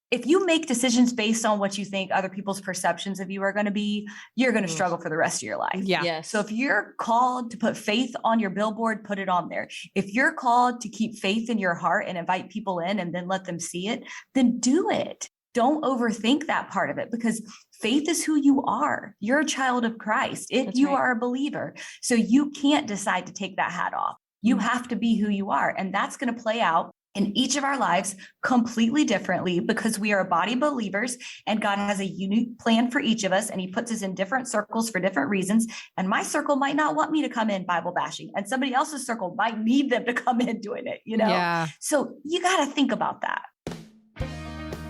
if you make decisions based on what you think other people's perceptions of you are going to be, you're going to struggle for the rest of your life. Yeah. Yes. So if you're called to put faith on your billboard, put it on there. If you're called to keep faith in your heart and invite people in and then let them see it, then do it. Don't overthink that part of it, because faith is who you are. You're a child of Christ. You are a believer. So you can't decide to take that hat off. You have to be who you are. And that's going to play out in each of our lives completely differently, because we are a body of believers and God has a unique plan for each of us. And he puts us in different circles for different reasons. And my circle might not want me to come in Bible bashing, and somebody else's circle might need them to come in doing it, Yeah. So you got to think about that.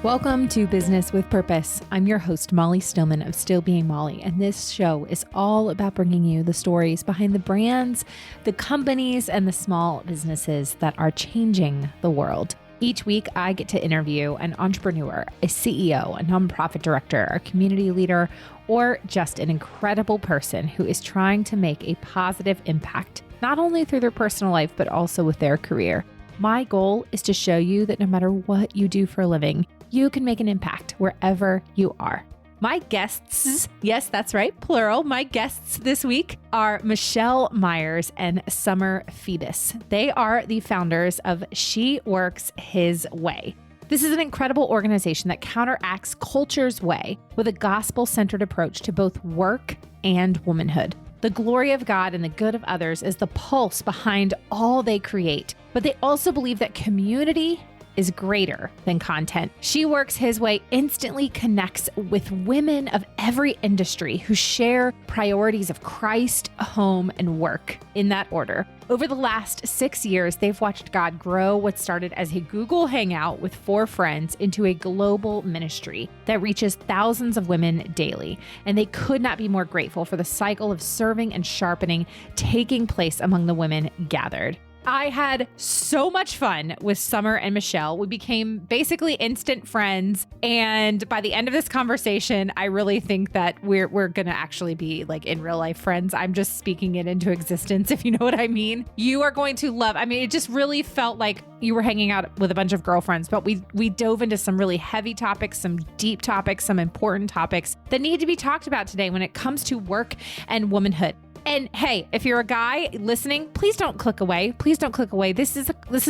Welcome to Business with Purpose. I'm your host, Molly Stillman of Still Being Molly, and this show is all about bringing you the stories behind the brands, the companies, and the small businesses that are changing the world. Each week, I get to interview an entrepreneur, a CEO, a nonprofit director, a community leader, or just an incredible person who is trying to make a positive impact, not only through their personal life, but also with their career. My goal is to show you that no matter what you do for a living, you can make an impact wherever you are. My guests, yes, that's right, plural. My guests this week are Michelle Myers and Summer Phoebus. They are the founders of She Works His Way. This is an incredible organization that counteracts culture's way with a gospel-centered approach to both work and womanhood. The glory of God and the good of others is the pulse behind all they create, but they also believe that community is greater than content. She Works His Way instantly connects with women of every industry who share priorities of Christ, home, and work in that order. Over the last 6 years, they've watched God grow what started as a Google Hangout with 4 friends into a global ministry that reaches thousands of women daily. And they could not be more grateful for the cycle of serving and sharpening taking place among the women gathered. I had so much fun with Summer and Michelle. We became basically instant friends. And by the end of this conversation, I really think that we're going to actually be like in real life friends. I'm just speaking it into existence, if you know what I mean. You are going to love, it just really felt like you were hanging out with a bunch of girlfriends, but we dove into some really heavy topics, some deep topics, some important topics that need to be talked about today when it comes to work and womanhood. And hey, if you're a guy listening, please don't click away. Please don't click away. This is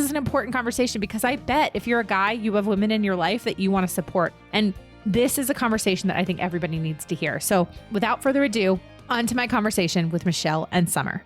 an important conversation, because I bet if you're a guy, you have women in your life that you want to support. And this is a conversation that I think everybody needs to hear. So without further ado, on to my conversation with Michelle and Summer.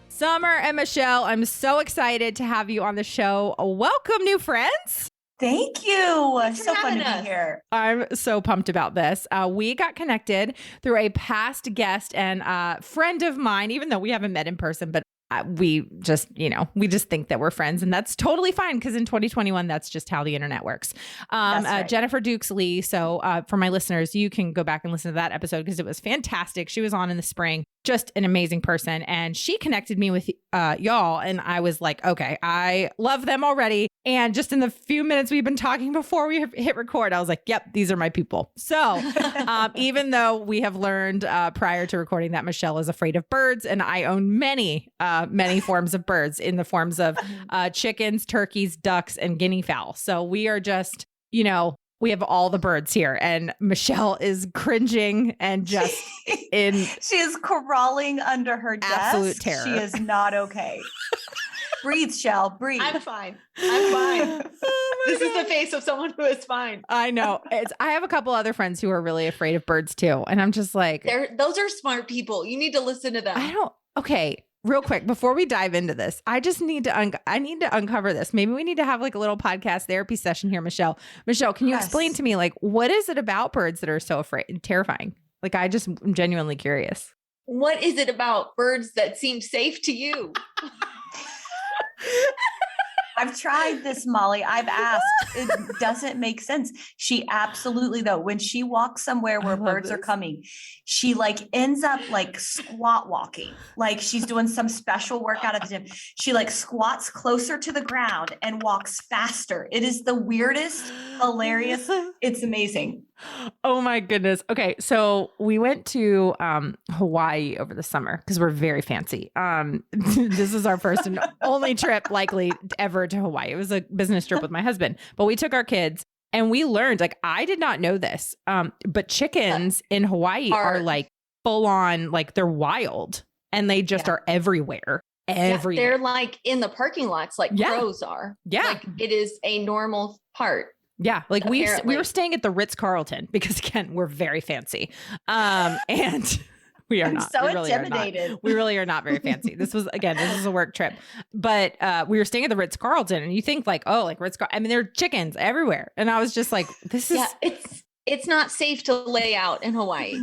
Summer and Michelle, I'm so excited to have you on the show. Welcome, new friends. Thank you. So fun to be here. I'm so pumped about this. We got connected through a past guest and friend of mine, even though we haven't met in person, but we just think that we're friends, and that's totally fine, because in 2021, that's just how the internet works. Right. Jennifer Dukes Lee. So for my listeners, you can go back and listen to that episode because it was fantastic. She was on in the spring, just an amazing person. And she connected me with y'all. And I was like, okay, I love them already. And just in the few minutes we've been talking before we hit record, I was like, yep, these are my people. So even though we have learned prior to recording that Michelle is afraid of birds, and I own many forms of birds in the forms of chickens, turkeys, ducks, and guinea fowl. So we are just, we have all the birds here, and Michelle is cringing and just she is crawling under her desk. Absolute terror. She is not okay. Breathe, Shell, breathe. I'm fine. Oh this God. Is the face of someone who is fine. I know. I have a couple other friends who are really afraid of birds too. And I'm just like, those are smart people. You need to listen to them. Okay. Real quick, before we dive into this, I just need to uncover this. Maybe we need to have like a little podcast therapy session here, Michelle. Michelle, can you explain to me, like, what is it about birds that are so terrifying? Like, I just am genuinely curious. What is it about birds that seem safe to you? I've tried this, Molly. I've asked. It doesn't make sense. She absolutely, though, when she walks somewhere where birds are coming, she like ends up like squat walking, like she's doing some special workout at the gym. She like squats closer to the ground and walks faster. It is the weirdest, hilarious. It's amazing. Oh my goodness. Okay. So we went to Hawaii over the summer because we're very fancy. This is our first and only trip likely ever to Hawaii. It was a business trip with my husband, but we took our kids And we learned, like, I did not know this, but chickens in Hawaii are like full on, like they're wild and they just are everywhere. Everywhere. They're like in the parking lots, like crows are. Yeah. Like it is a normal part. Yeah. Like we Apparently. were staying at the Ritz-Carlton because again, we're very fancy. And we are not. So we really intimidated. Are not. We really are not very fancy. This was a work trip, but we were staying at the Ritz-Carlton and you think like, oh, like Ritz-Carlton. I mean, there are chickens everywhere. And I was just like, this is. Yeah, it's not safe to lay out in Hawaii.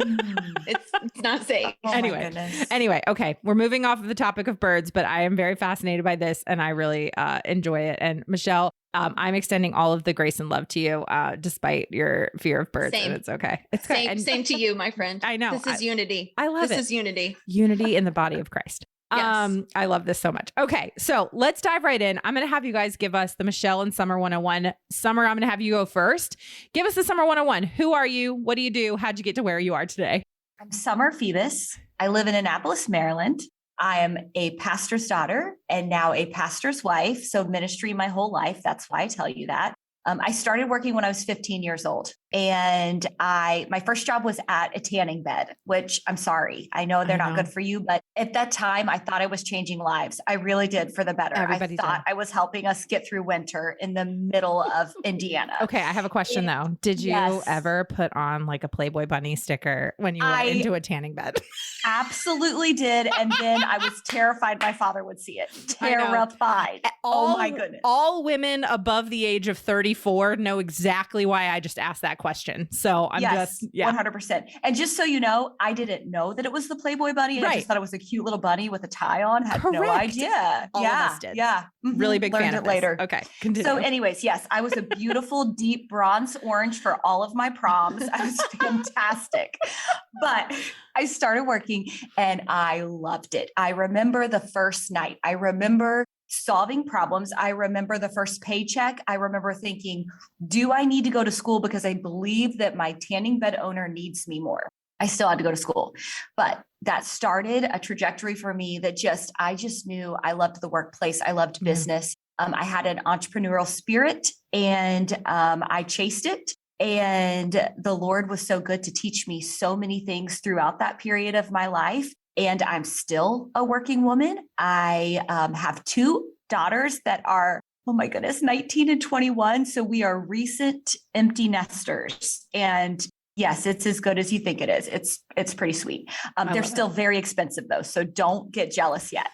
It's not safe. Oh Anyway, okay. We're moving off of the topic of birds, but I am very fascinated by this and I really enjoy it. And Michelle, I'm extending all of the grace and love to you, despite your fear of birds. Same. And it's okay. It's Same, okay. same to you, my friend. I know. This is unity. I love it. This is unity. Unity in the body of Christ. Yes. I love this so much. Okay. So let's dive right in. I'm going to have you guys give us the Michelle and Summer 101. Summer, I'm going to have you go first. Give us the Summer 101. Who are you? What do you do? How'd you get to where you are today? I'm Summer Phoebus. I live in Annapolis, Maryland. I am a pastor's daughter and now a pastor's wife. So ministry my whole life. That's why I tell you that. I started working when I was 15 years old and my first job was at a tanning bed, which I'm sorry. I know they're not good for you, but at that time I thought I was changing lives. I really did for the better. Everybody I thought did. I was helping us get through winter in the middle of Indiana. Okay. I have a question though. Did you ever put on like a Playboy bunny sticker when you went into a tanning bed? Absolutely did. And then I was terrified my father would see it. Terrified. Oh my goodness. All women above the age of 34 know exactly why I just asked that question. So I'm just 100%. And just so you know, I didn't know that it was the Playboy bunny. I just thought it was a cute little bunny with a tie on. Had no idea. All of us did. Yeah. Mm-hmm. Really big Learned fan it of this. later. Okay. Continue. So anyways, yes, I was a beautiful deep bronze orange for all of my proms. I was fantastic. But I started working and I loved it. I remember the first night. I remember solving problems. I remember the first paycheck. I remember thinking, do I need to go to school because I believe that my tanning bed owner needs me more? I still had to go to school, but that started a trajectory for me that I just knew I loved the workplace. I loved business. I had an entrepreneurial spirit and I chased it. And the Lord was so good to teach me so many things throughout that period of my life. And I'm still a working woman. I have two daughters that are, oh my goodness, 19 and 21. So we are recent empty nesters. And yes, it's as good as you think it is. It's pretty sweet. They're still very expensive though. So don't get jealous yet.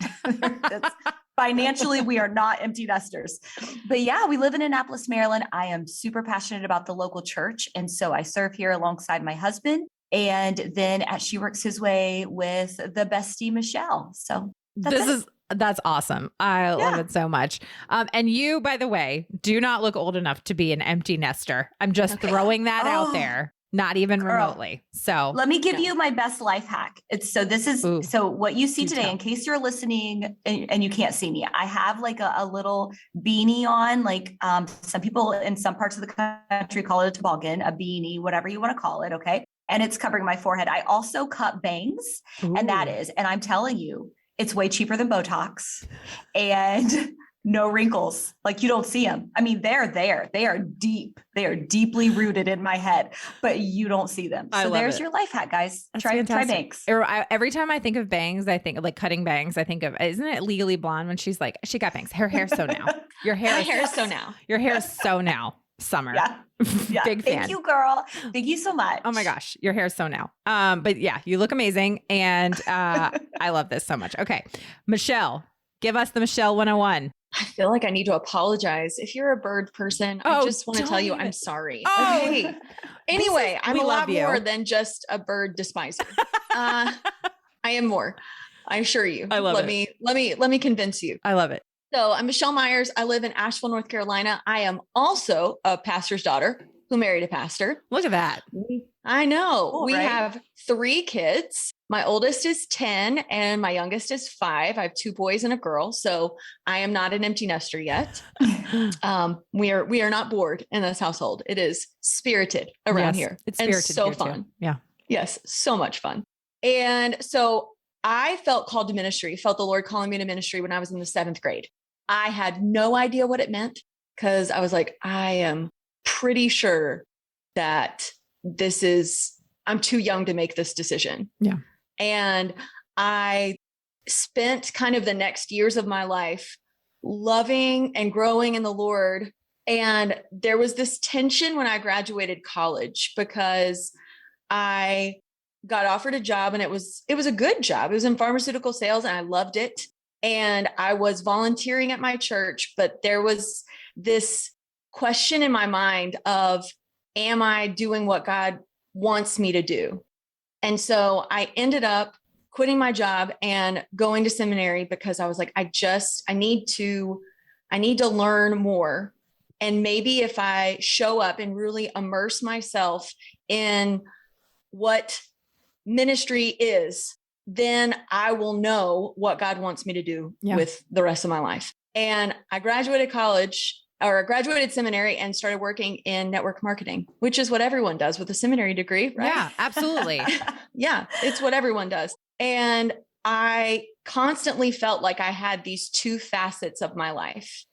Financially, we are not empty nesters. But yeah, we live in Annapolis, Maryland. I am super passionate about the local church. And so I serve here alongside my husband. And then as she works his way with the bestie, Michelle. So that's awesome. I love it so much. And you, by the way, do not look old enough to be an empty nester. I'm just throwing that out there. Not even remotely. So let me give you my best life hack. So what you see today, in case you're listening and you can't see me, I have like a little beanie on, like some people in some parts of the country call it a toboggan, a beanie, whatever you want to call it. Okay. And it's covering my forehead. I also cut bangs and I'm telling you, it's way cheaper than Botox and no wrinkles. Like you don't see them. I mean, they're there. They are deep. They are deeply rooted in my head, but you don't see them. So there's your life hack, guys. Try bangs. Every time I think of bangs, I think of like cutting bangs. I think of, isn't it Legally Blonde when she's like, she got bangs. Her hair's so now. Your hair is so now. Your hair is so now. Summer. Yeah. Big fan. Thank you, girl. Thank you so much. Oh my gosh. Your hair is so now. But yeah, you look amazing. And I love this so much. Okay. Michelle, give us the Michelle 101. I feel like I need to apologize. If you're a bird person, I just want to tell you I'm sorry. Okay. Anyway, I'm a lot more than just a bird despiser. I am more. I assure you. I love it. Let me convince you. I love it. So I'm Michelle Myers. I live in Asheville, North Carolina. I am also a pastor's daughter who married a pastor. Look at that. I know. Cool, we right? have 3 kids. My oldest is 10 and my youngest is 5. I have 2 boys and a girl. So I am not an empty nester yet. We are not bored in this household. It is spirited around here. It's spirited. And so fun. Too. Yeah. Yes. So much fun. And so I felt called to ministry, felt the Lord calling me to ministry when I was in the 7th grade. I had no idea what it meant because I was like, I am pretty sure that I'm too young to make this decision. Yeah. And I spent kind of the next years of my life loving and growing in the Lord. And there was this tension when I graduated college because I got offered a job and it was a good job. It was in pharmaceutical sales and I loved it. And I was volunteering at my church, but there was this question in my mind of, am I doing what God wants me to do? And so I ended up quitting my job and going to seminary because I was like, I need to learn more. And maybe if I show up and really immerse myself in what ministry is, then I will know what God wants me to do with the rest of my life. And I graduated seminary and started working in network marketing, which is what everyone does with a seminary degree, right? Yeah, absolutely. Yeah, it's what everyone does. And I constantly felt like I had these two facets of my life.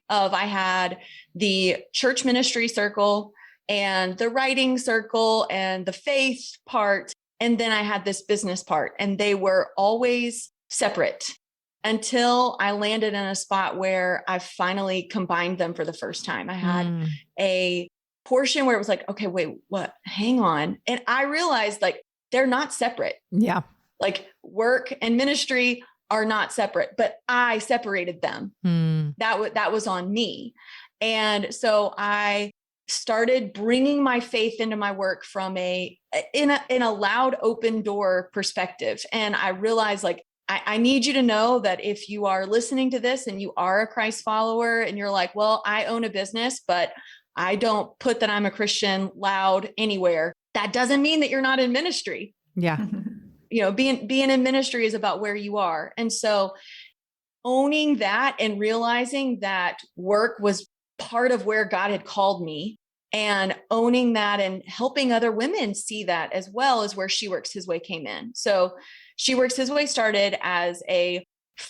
I had the church ministry circle and the writing circle and the faith part. And then I had this business part, and they were always separate until I landed in a spot where I finally combined them for the first time. I had a portion where it was like, okay, wait, what? Hang on. And I realized like, they're not separate. Yeah. Like work and ministry are not separate, but I separated them. That was on me. And so I started bringing my faith into my work from in a loud open door perspective. And I realized like, I need you to know that if you are listening to this and you are a Christ follower and you're like, well, I own a business, but I don't put that I'm a Christian loud anywhere. That doesn't mean that you're not in ministry. Yeah. Being in ministry is about where you are. And so owning that and realizing that work was part of where God had called me, and owning that and helping other women see that as well is where She Works His Way came in. So She Works His Way started as a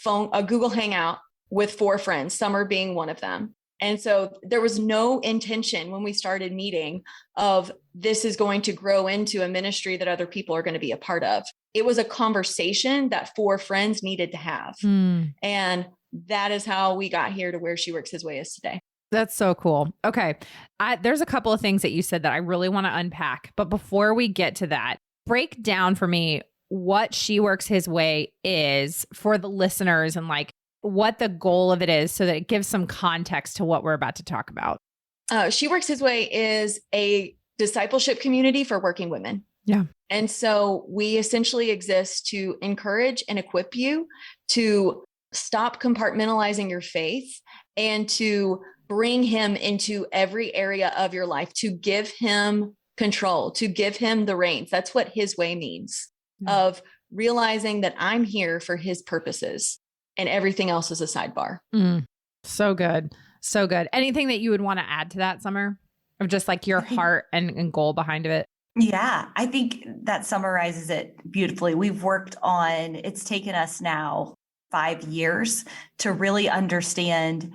Google Hangout with 4 friends, Summer being one of them. And so there was no intention when we started meeting of this is going to grow into a ministry that other people are going to be a part of. It was a conversation that 4 friends needed to have. And that is how we got here to where She Works His Way is today. That's so cool. Okay. There's a couple of things that you said that I really want to unpack. But before we get to that, break down for me what She Works His Way is for the listeners and like what the goal of it is so that it gives some context to what we're about to talk about. She Works His Way is a discipleship community for working women. Yeah. And so we essentially exist to encourage and equip you to stop compartmentalizing your faith and to bring Him into every area of your life, to give Him control, to give Him the reins. That's what His way means, of realizing that I'm here for His purposes and everything else is a sidebar. So good. So good. Anything that you would want to add to that, Summer, of just like your heart and goal behind it? Yeah, I think that summarizes it beautifully. It's taken us now 5 years to really understand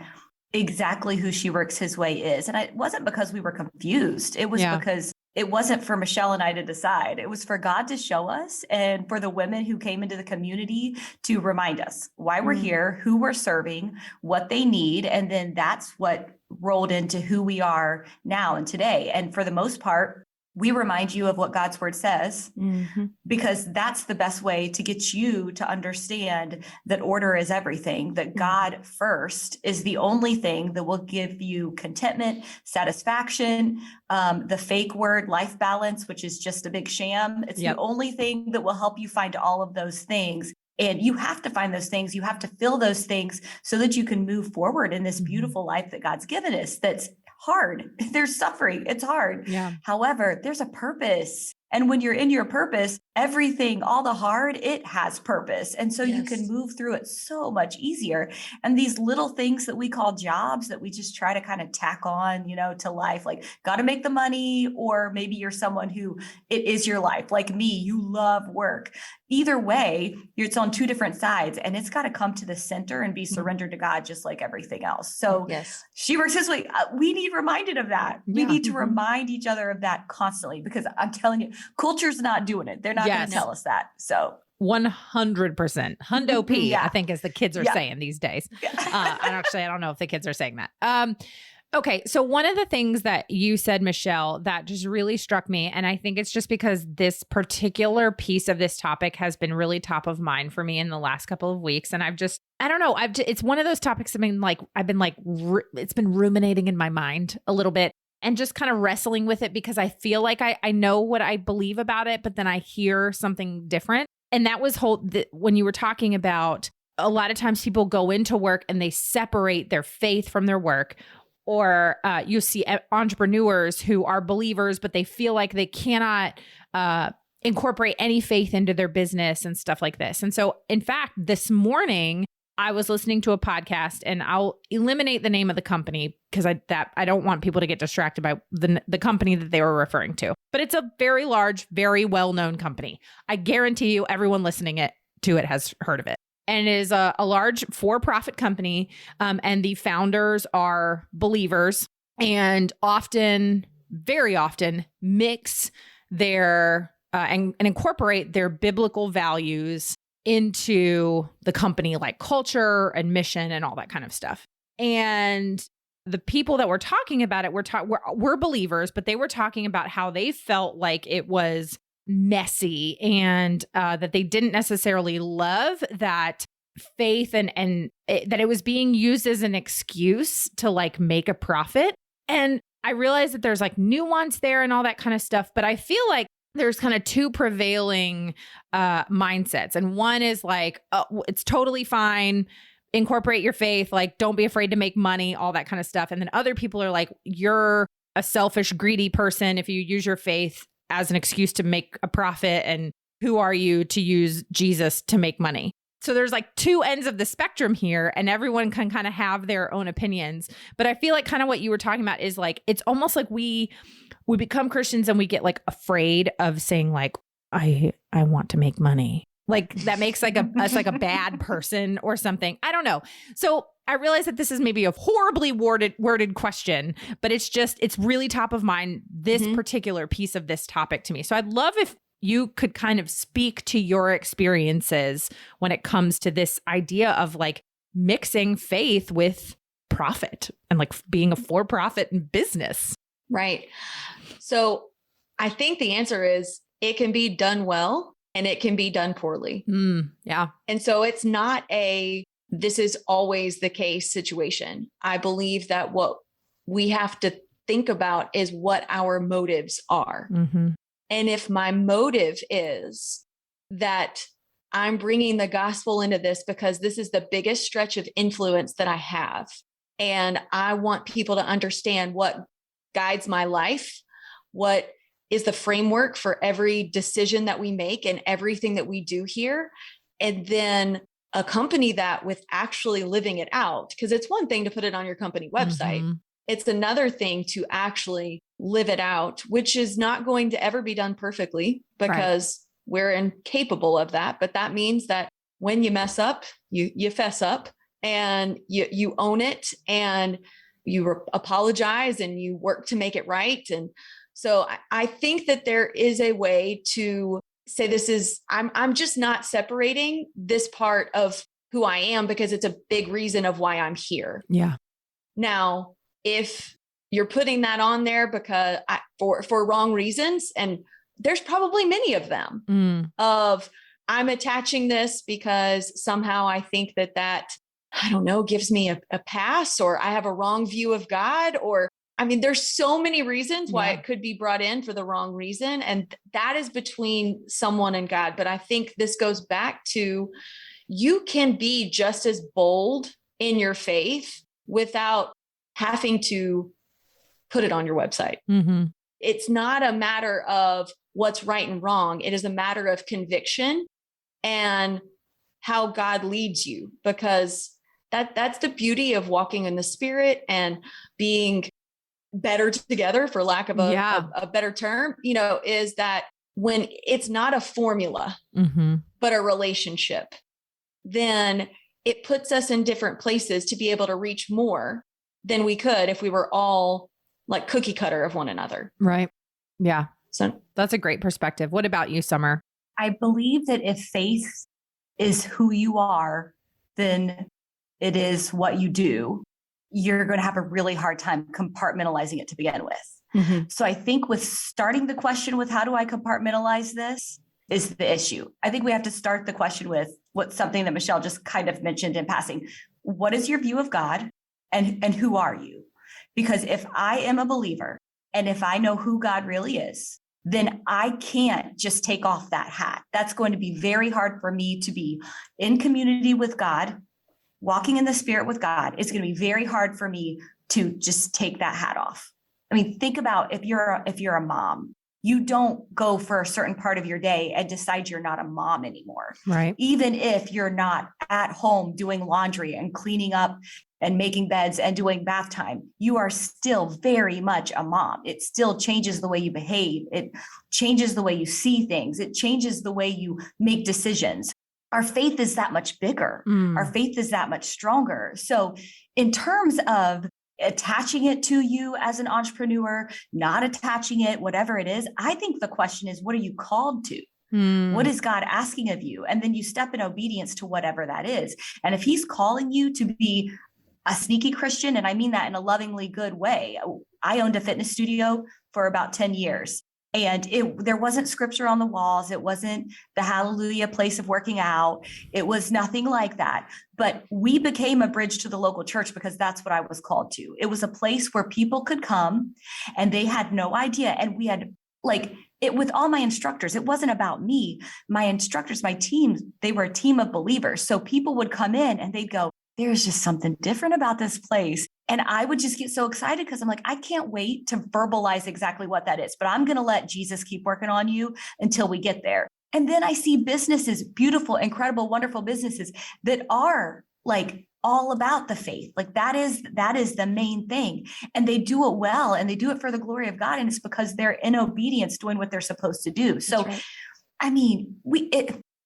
exactly who She Works His Way is. And it wasn't because we were confused. It was because it wasn't for Michelle and I to decide. It was for God to show us and for the women who came into the community to remind us why we're here, who we're serving, what they need. And then that's what rolled into who we are now and today. And for the most part, we remind you of what God's word says, because that's the best way to get you to understand that order is everything, that God first is the only thing that will give you contentment, satisfaction, the fake word, life balance, which is just a big sham. It's the only thing that will help you find all of those things. And you have to find those things. You have to feel those things so that you can move forward in this beautiful life that God's given us. That's hard. There's suffering. It's hard. Yeah. However, there's a purpose And when you're in your purpose, everything, all the hard, it has purpose. And so you can move through it so much easier. And these little things that we call jobs that we just try to kind of tack on, to life, like got to make the money, or maybe you're someone who it is your life. Like me, you love work. Either way, it's on two different sides, and it's got to come to the center and be surrendered to God, just like everything else. So she works this way. We need reminded of that. We need to remind each other of that constantly, because I'm telling you, culture's not doing it. They're not going to tell us that. So 100%. Hundo P, I think, as the kids are saying these days. I don't know if the kids are saying that. Okay. So one of the things that you said, Michelle, that just really struck me, and I think it's just because this particular piece of this topic has been really top of mind for me in the last couple of weeks. And it's one of those topics it's been ruminating in my mind a little bit and just kind of wrestling with it, because I feel like I know what I believe about it, but then I hear something different. And that was when you were talking about, a lot of times people go into work and they separate their faith from their work. Or you see entrepreneurs who are believers, but they feel like they cannot incorporate any faith into their business and stuff like this. And so, in fact, this morning, I was listening to a podcast, and I'll eliminate the name of the company because I don't want people to get distracted by the company that they were referring to. But it's a very large, very well-known company. I guarantee you everyone listening to it has heard of it. And it is a large for-profit company, and the founders are believers, and very often, mix their and incorporate their biblical values into the company, like culture and mission and all that kind of stuff. And the people that were talking about it were believers, but they were talking about how they felt like it was messy, and that they didn't necessarily love that faith and that it was being used as an excuse to like make a profit. And I realized that there's like nuance there and all that kind of stuff, but I feel like there's kind of two prevailing mindsets. And one is like, oh, it's totally fine, incorporate your faith, like don't be afraid to make money, all that kind of stuff. And then other people are like, you're a selfish, greedy person if you use your faith as an excuse to make a profit, and who are you to use Jesus to make money? So there's like two ends of the spectrum here, and everyone can kind of have their own opinions. But I feel like kind of what you were talking about is like, it's almost like we become Christians and we get like afraid of saying like, I want to make money. Like that makes like us like a bad person or something. I don't know. So I realize that this is maybe a horribly worded question, but it's really top of mind, this particular piece of this topic to me. So I'd love if you could kind of speak to your experiences when it comes to this idea of like mixing faith with profit and like being a for-profit business. Right. So I think the answer is it can be done well and it can be done poorly. Yeah. And so it's not this is always the case situation. I believe that what we have to think about is what our motives are. Mm-hmm. And if my motive is that I'm bringing the gospel into this because this is the biggest stretch of influence that I have, and I want people to understand what guides my life, what is the framework for every decision that we make and everything that we do here, and then accompany that with actually living it out. Because it's one thing to put it on your company website. Mm-hmm. It's another thing to actually live it out, which is not going to ever be done perfectly because we're incapable of that. But that means that when you mess up, you fess up and you own it and you apologize and you work to make it right. And so I think that there is a way to say I'm just not separating this part of who I am because it's a big reason of why I'm here. Yeah. Now, if you're putting that on there because for wrong reasons, and there's probably many of them of I'm attaching this because somehow I think that I don't know, gives me a pass, or I have a wrong view of God, or I mean, there's so many reasons why it could be brought in for the wrong reason. And that is between someone and God. But I think this goes back to, you can be just as bold in your faith without having to put it on your website. Mm-hmm. it's not a matter of what's right and wrong. It is a matter of conviction and how God leads you, because that's the beauty of walking in the Spirit and being better together, for lack of a better term, is that when it's not a formula, but a relationship, then it puts us in different places to be able to reach more than we could if we were all like cookie cutter of one another. Right. Yeah. So that's a great perspective. What about you, Summer? I believe that if faith is who you are, then it is what you do. You're going to have a really hard time compartmentalizing it to begin with. So I think with starting the question with how do I compartmentalize this is the issue. I think we have to start the question with what's something that Michelle just kind of mentioned in passing. What is your view of God and who are you? Because if I am a believer and if I know who God really is, then I can't just take off that hat. That's going to be very hard for me to be in community with God, walking in the Spirit with God. It's going to be very hard for me to just take that hat off. I mean, think about if you're a mom, you don't go for a certain part of your day and decide you're not a mom anymore. Right. Even if you're not at home doing laundry and cleaning up and making beds and doing bath time, you are still very much a mom. It still changes the way you behave. It changes the way you see things. It changes the way you make decisions. Our faith is that much bigger. Our faith is that much stronger. So in terms of attaching it to you as an entrepreneur, not attaching it, whatever it is, I think the question is, what are you called to? What is God asking of you? And then you step in obedience to whatever that is. And if he's calling you to be a sneaky Christian, and I mean that in a lovingly good way. I owned a fitness studio for about 10 years. And there wasn't scripture on the walls. It wasn't the hallelujah place of working out. It was nothing like that. But we became a bridge to the local church because that's what I was called to. It was a place where people could come and they had no idea. And we had it with all my instructors. It wasn't about me. My instructors, my team, they were a team of believers. So people would come in and they'd go, there's just something different about this place. And I would just get so excited because I'm like, I can't wait to verbalize exactly what that is, but I'm going to let Jesus keep working on you until we get there. And then I see businesses, beautiful, incredible, wonderful businesses that are like all about the faith. Like that is the main thing. And they do it well and they do it for the glory of God. And it's because they're in obedience doing what they're supposed to do. So, right. I mean,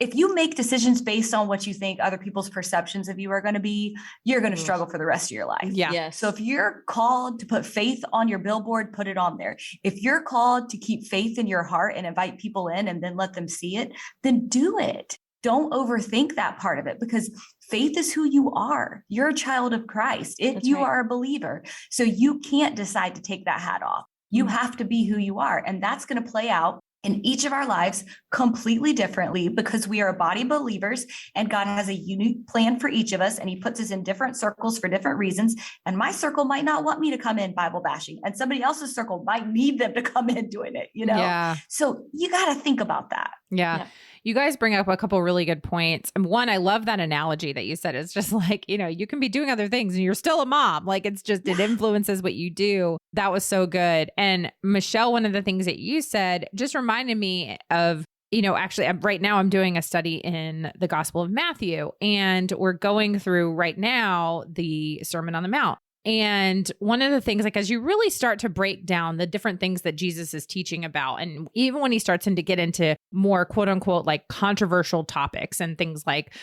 if you make decisions based on what you think other people's perceptions of you are going to be, you're going to struggle for the rest of your life. Yeah. Yes. So if you're called to put faith on your billboard, put it on there. If you're called to keep faith in your heart and invite people in and then let them see it, then do it. Don't overthink that part of it because faith is who you are. You're a child of Christ. You are a believer. So you can't decide to take that hat off. You have to be who you are. And that's going to play out in each of our lives completely differently because we are a body of believers and God has a unique plan for each of us and he puts us in different circles for different reasons. And my circle might not want me to come in Bible bashing and somebody else's circle might need them to come in doing it, Yeah. So you got to think about that. Yeah. You guys bring up a couple really good points. And one, I love that analogy that you said. It's just like, you can be doing other things and you're still a mom. Like it influences what you do. That was so good. And Michelle, one of the things that you said just reminded me of, actually right now I'm doing a study in the Gospel of Matthew and we're going through right now the Sermon on the Mount. And one of the things, like, as you really start to break down the different things that Jesus is teaching about, and even when he starts to get into more quote unquote, like controversial topics and things like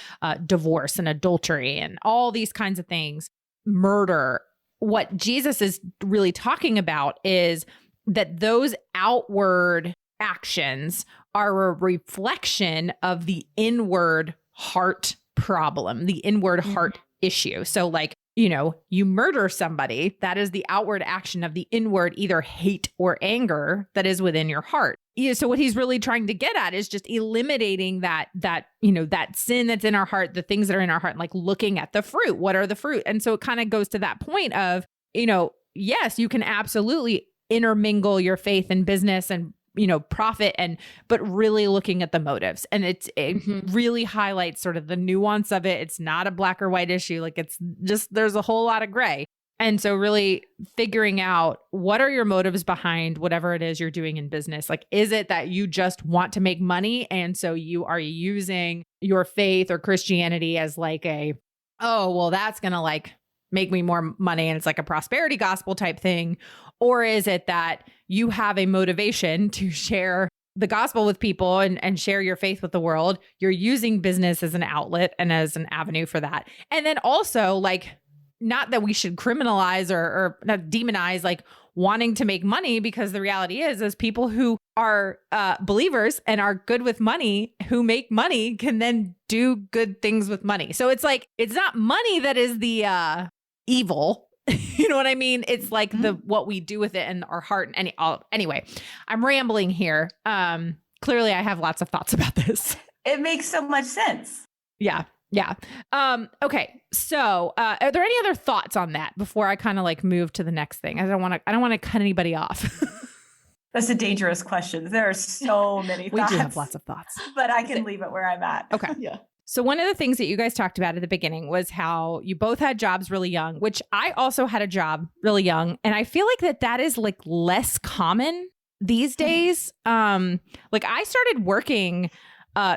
divorce and adultery and all these kinds of things, murder, what Jesus is really talking about is that those outward actions are a reflection of the inward heart problem, the inward heart issue. So like, you murder somebody, that is the outward action of the inward, either hate or anger that is within your heart. So what he's really trying to get at is just eliminating that sin that's in our heart, the things that are in our heart, and like looking at the fruit. What are the fruit? And so it kind of goes to that point of, yes, you can absolutely intermingle your faith and business and profit but really looking at the motives. And it really highlights sort of the nuance of it. It's not a black or white issue. Like it's just, there's a whole lot of gray. And so really figuring out what are your motives behind whatever it is you're doing in business. Like, is it that you just want to make money? And so you are using your faith or Christianity as like oh, well, that's going to like make me more money. And it's like a prosperity gospel type thing. Or is it that you have a motivation to share the gospel with people and share your faith with the world? You're using business as an outlet and as an avenue for that. And then also like, not that we should criminalize or not demonize like wanting to make money, because the reality is people who are believers and are good with money, who make money, can then do good things with money. So it's like, it's not money that is the evil. You know what I mean? It's like what we do with it and our heart. And anyway, I'm rambling here. Clearly I have lots of thoughts about this. It makes so much sense. Yeah. Yeah. Okay. So, are there any other thoughts on that before I kind of like move to the next thing? I don't want to cut anybody off. That's a dangerous question. There are so many thoughts. We do have lots of thoughts, but I can leave it where I'm at. Okay. Yeah. So one of the things that you guys talked about at the beginning was how you both had jobs really young, which I also had a job really young. And I feel like that is like less common these days. Like I started working,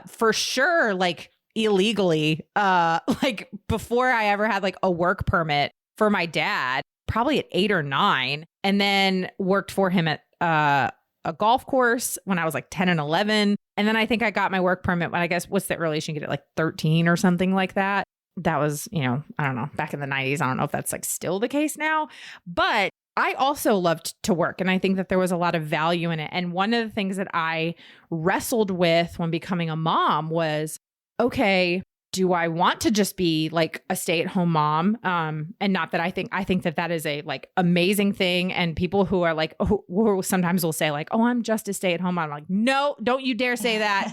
for sure, like illegally, like before I ever had like a work permit for my dad, probably at 8 or 9, and then worked for him at a golf course when I was like 10 and 11. And then I think I got my work permit when, I guess, what's the earliest you can get it, like 13 or something like that. That was, I don't know, back in the 90s. I don't know if that's like still the case now, but I also loved to work. And I think that there was a lot of value in it. And one of the things that I wrestled with when becoming a mom was, okay, do I want to just be like a stay-at-home mom? And not that I think that is a like amazing thing. And people who are like, who sometimes will say like, oh, I'm just a stay-at-home mom. I'm like, no, don't you dare say that.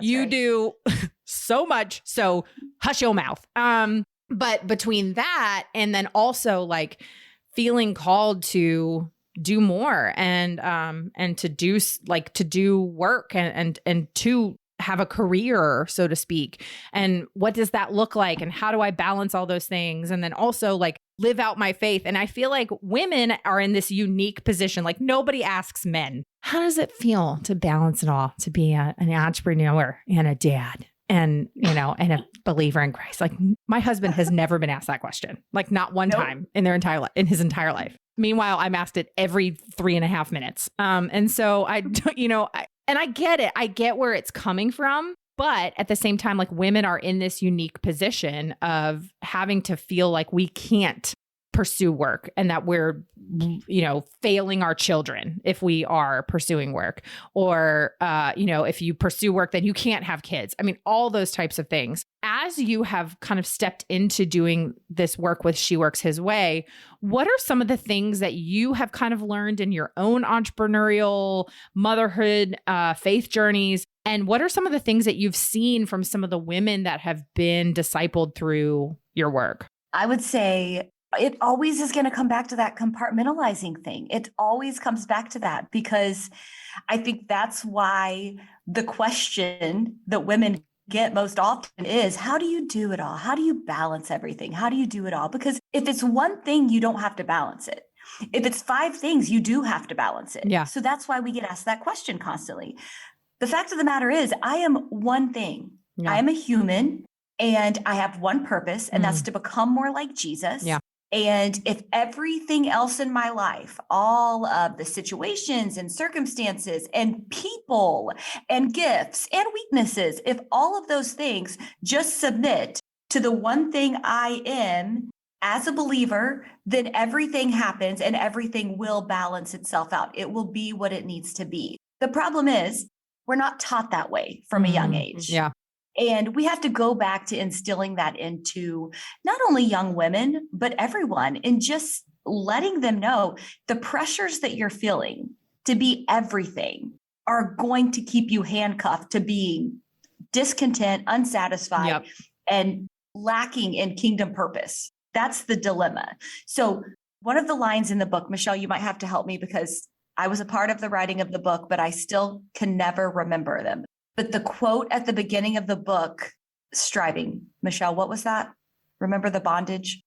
You right. Do so much. So hush your mouth. But between that and then also like feeling called to do more and to do work and to have a career, so to speak. And what does that look like? And how do I balance all those things? And then also like live out my faith. And I feel like women are in this unique position. Like nobody asks men, how does it feel to balance it all, to be an entrepreneur and a dad and, and a believer in Christ? Like my husband has never been asked that question, like not one time in his entire life. Meanwhile, I'm asked it every 3.5 minutes. And so and I get it. I get where it's coming from. But at the same time, like women are in this unique position of having to feel like we can't pursue work and that we're, failing our children if we are pursuing work, or, if you pursue work, then you can't have kids. I mean, all those types of things. As you have kind of stepped into doing this work with She Works His Way, what are some of the things that you have kind of learned in your own entrepreneurial motherhood, faith journeys? And what are some of the things that you've seen from some of the women that have been discipled through your work? I would say it always is going to come back to that compartmentalizing thing. It always comes back to that, because I think that's why the question that women get most often is, how do you do it all? How do you balance everything? How do you do it all? Because if it's one thing, you don't have to balance it. If it's 5 things, you do have to balance it. Yeah. So that's why we get asked that question constantly. The fact of the matter is, I am one thing. Yeah. I am a human and I have one purpose, and that's to become more like Jesus. Yeah. And if everything else in my life, all of the situations and circumstances and people and gifts and weaknesses, if all of those things just submit to the one thing I am as a believer, then everything happens and everything will balance itself out. It will be what it needs to be. The problem is we're not taught that way from a young age. Yeah. And we have to go back to instilling that into not only young women, but everyone, and just letting them know the pressures that you're feeling to be everything are going to keep you handcuffed to being discontent, unsatisfied, and lacking in kingdom purpose. That's the dilemma. So one of the lines in the book, Michelle, you might have to help me because I was a part of the writing of the book, but I still can never remember them. But the quote at the beginning of the book, striving, Michelle, what was that? Remember the bondage?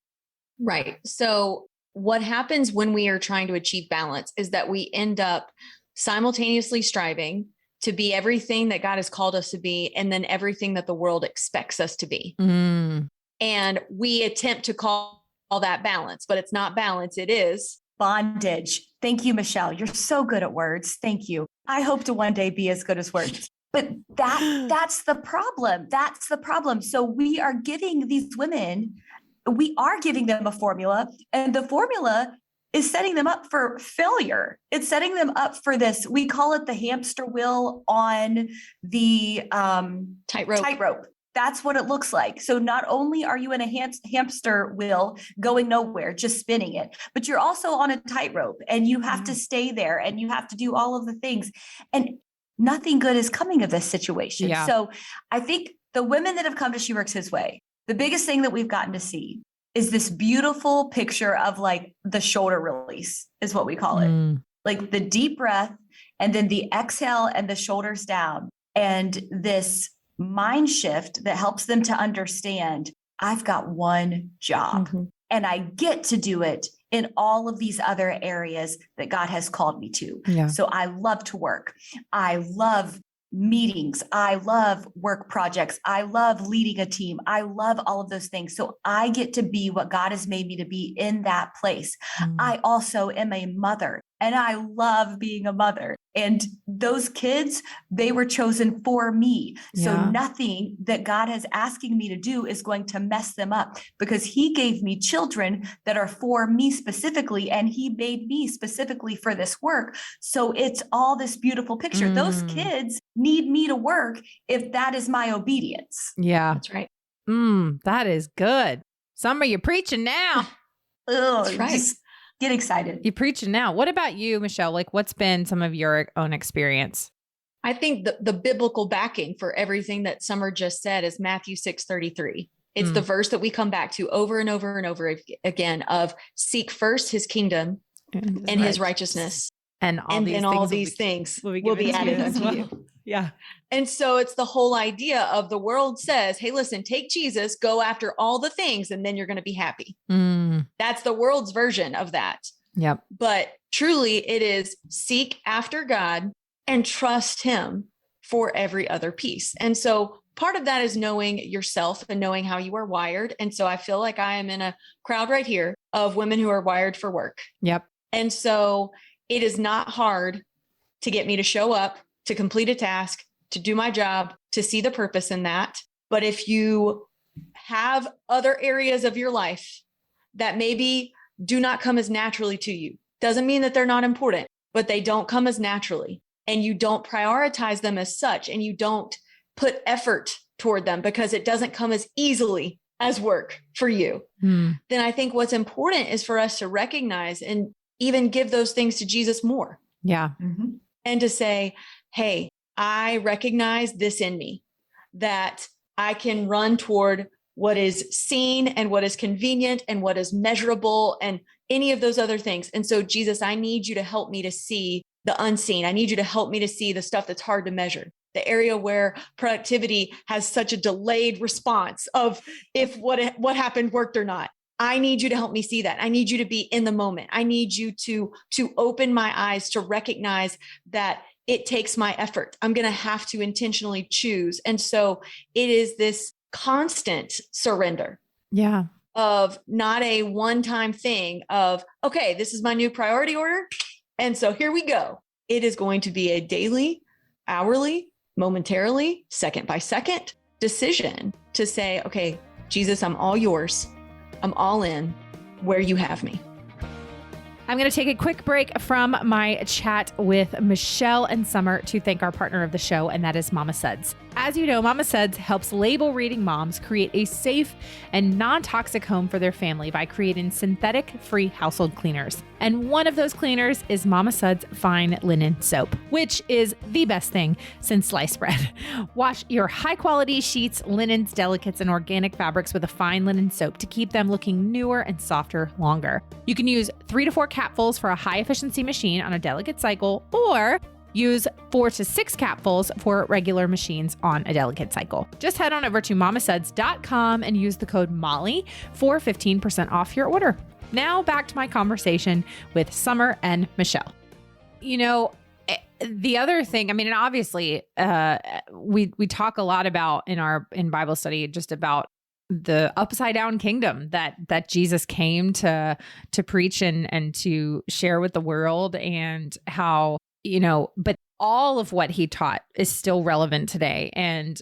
Right. So what happens when we are trying to achieve balance is that we end up simultaneously striving to be everything that God has called us to be, and then everything that the world expects us to be. And we attempt to call that balance, but it's not balance. It is bondage. Thank you, Michelle. You're so good at words. Thank you. I hope to one day be as good as words. But that's the problem. That's the problem. So we are giving these women, we are giving them a formula, and the formula is setting them up for failure. It's setting them up for this. We call it the hamster wheel on the tightrope. That's what it looks like. So not only are you in a hamster wheel going nowhere, just spinning it, but you're also on a tightrope, and you have to stay there, and you have to do all of the things. And nothing good is coming of this situation. Yeah. So I think the women that have come to She Works His Way, the biggest thing that we've gotten to see is this beautiful picture of like the shoulder release is what we call it. Like the deep breath, and then the exhale and the shoulders down, and this mind shift that helps them to understand I've got one job and I get to do it in all of these other areas that God has called me to. Yeah. So I love to work. I love meetings. I love work projects. I love leading a team. I love all of those things. So I get to be what God has made me to be in that place. I also am a mother, and I love being a mother. And those kids, they were chosen for me. So nothing that God is asking me to do is going to mess them up, because he gave me children that are for me specifically, and he made me specifically for this work. So it's all this beautiful picture. Those kids need me to work if that is my obedience. Yeah. That's right. That is good. Summer, you're preaching now. That's right. Just get excited. You're preaching now. What about you, Michelle? Like, what's been some of your own experience? I think the biblical backing for everything that Summer just said is Matthew 6:33. It's the verse that we come back to over and over and over again of seek first his kingdom and his righteousness. And all these things will be added unto you. Yeah. And so it's the whole idea of the world says, hey, listen, take Jesus, go after all the things, and then you're going to be happy. That's the world's version of that. Yep. But truly it is seek after God and trust him for every other piece. And so part of that is knowing yourself and knowing how you are wired. And so I feel like I am in a crowd right here of women who are wired for work. Yep. And so it is not hard to get me to show up, to complete a task, to do my job, to see the purpose in that. But if you have other areas of your life that maybe do not come as naturally to you, doesn't mean that they're not important, but they don't come as naturally, and you don't prioritize them as such, and you don't put effort toward them because it doesn't come as easily as work for you, then I think what's important is for us to recognize and even give those things to Jesus more. Yeah. And to say, hey, I recognize this in me, that I can run toward what is seen and what is convenient and what is measurable and any of those other things. And so, Jesus, I need you to help me to see the unseen. I need you to help me to see the stuff that's hard to measure, the area where productivity has such a delayed response of if what happened worked or not. I need you to help me see that. I need you to be in the moment. I need you to open my eyes to recognize that it takes my effort. I'm going to have to intentionally choose. And so it is this constant surrender. Yeah. Of not a one-time thing of, okay, this is my new priority order. And so here we go. It is going to be a daily, hourly, momentarily, second by second decision to say, okay, Jesus, I'm all yours. I'm all in where you have me. I'm going to take a quick break from my chat with Michelle and Summer to thank our partner of the show, and that is Mama Suds. As you know, Mama Suds helps label-reading moms create a safe and non-toxic home for their family by creating synthetic-free household cleaners. And one of those cleaners is Mama Suds Fine Linen Soap, which is the best thing since sliced bread. Wash your high-quality sheets, linens, delicates, and organic fabrics with a fine linen soap to keep them looking newer and softer longer. You can use 3 to 4 capfuls for a high-efficiency machine on a delicate cycle, or use 4 to 6 capfuls for regular machines on a delicate cycle. Just head on over to mamasuds.com and use the code Molly for 15% off your order. Now back to my conversation with Summer and Michelle. You know, the other thing, I mean, and obviously, we talk a lot about in Bible study just about the upside down kingdom that Jesus came to preach and to share with the world, and how, you know, but all of what he taught is still relevant today. And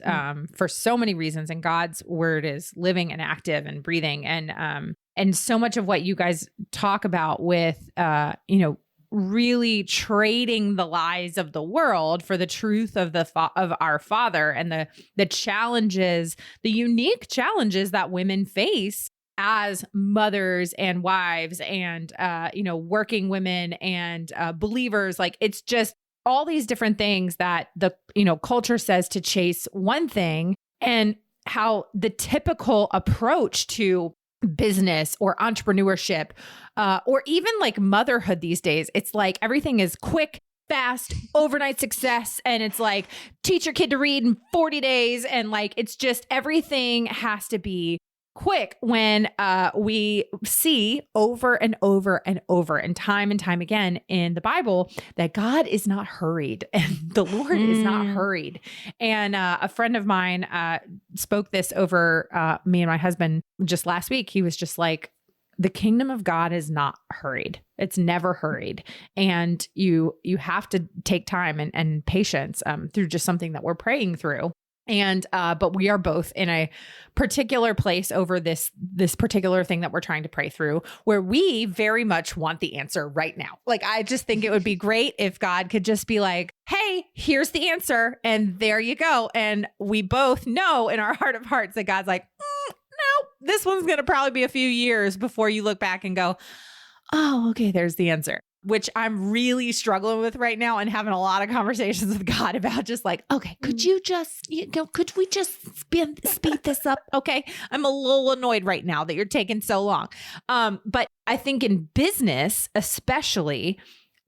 for so many reasons, and God's word is living and active and breathing. And so much of what you guys talk about with, you know, really trading the lies of the world for the truth of of our Father, and the challenges, the unique challenges that women face as mothers and wives and, you know, working women and believers. Like, it's just all these different things that the, you know, culture says to chase one thing, and how the typical approach to business or entrepreneurship, or even like motherhood these days, it's like everything is quick, fast, overnight success. And it's like, teach your kid to read in 40 days. And like, it's just, everything has to be quick, when we see over and over and over and time again in the Bible that God is not hurried and the Lord is not hurried. And a friend of mine spoke this over me and my husband just last week. He was just like, the kingdom of God is not hurried. It's never hurried. And you have to take time and patience through just something that we're praying through. And, but we are both in a particular place over this particular thing that we're trying to pray through, where we very much want the answer right now. Like, I just think it would be great if God could just be like, hey, here's the answer. And there you go. And we both know in our heart of hearts that God's like, no, this one's going to probably be a few years before you look back and go, oh, okay, there's the answer. Which I'm really struggling with right now, and having a lot of conversations with God about, just like, okay, could you just, you know, could we just speed this up? Okay. I'm a little annoyed right now that you're taking so long. But I think in business, especially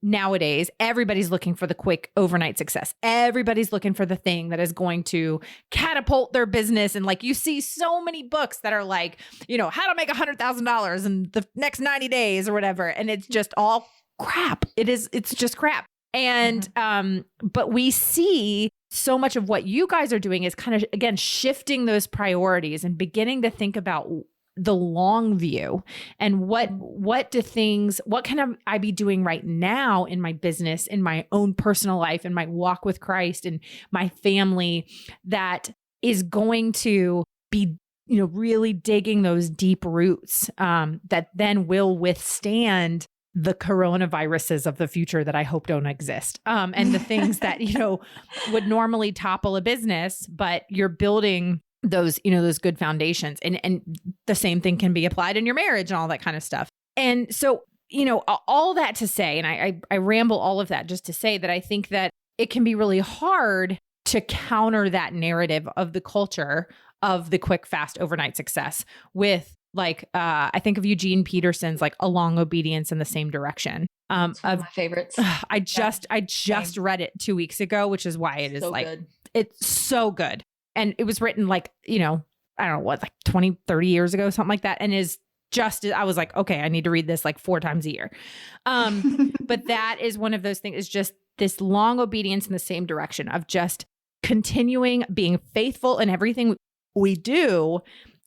nowadays, everybody's looking for the quick overnight success. Everybody's looking for the thing that is going to catapult their business. And like, you see so many books that are like, you know, how to make $100,000 in the next 90 days or whatever. And it's just all crap. It's just crap. And, but we see so much of what you guys are doing is kind of, again, shifting those priorities and beginning to think about the long view, and what can I be doing right now in my business, in my own personal life, in my walk with Christ, and my family, that is going to be, you know, really digging those deep roots, that then will withstand the coronaviruses of the future that I hope don't exist. And the things that, you know, would normally topple a business, but you're building those, you know, those good foundations, and the same thing can be applied in your marriage and all that kind of stuff. And so, you know, all that to say, and I ramble all of that just to say that I think that it can be really hard to counter that narrative of the culture of the quick, fast, overnight success with, like, I think of Eugene Peterson's, like, A Long Obedience in the Same Direction. It's one of my favorites. I just read it 2 weeks ago, which is why it is so like, good. It's so good. And it was written, like, you know, I don't know what, like 20, 30 years ago, something like that. And is just, I was like, okay, I need to read this like 4 times a year. But that is one of those things, is just this long obedience in the same direction of just continuing being faithful in everything we do,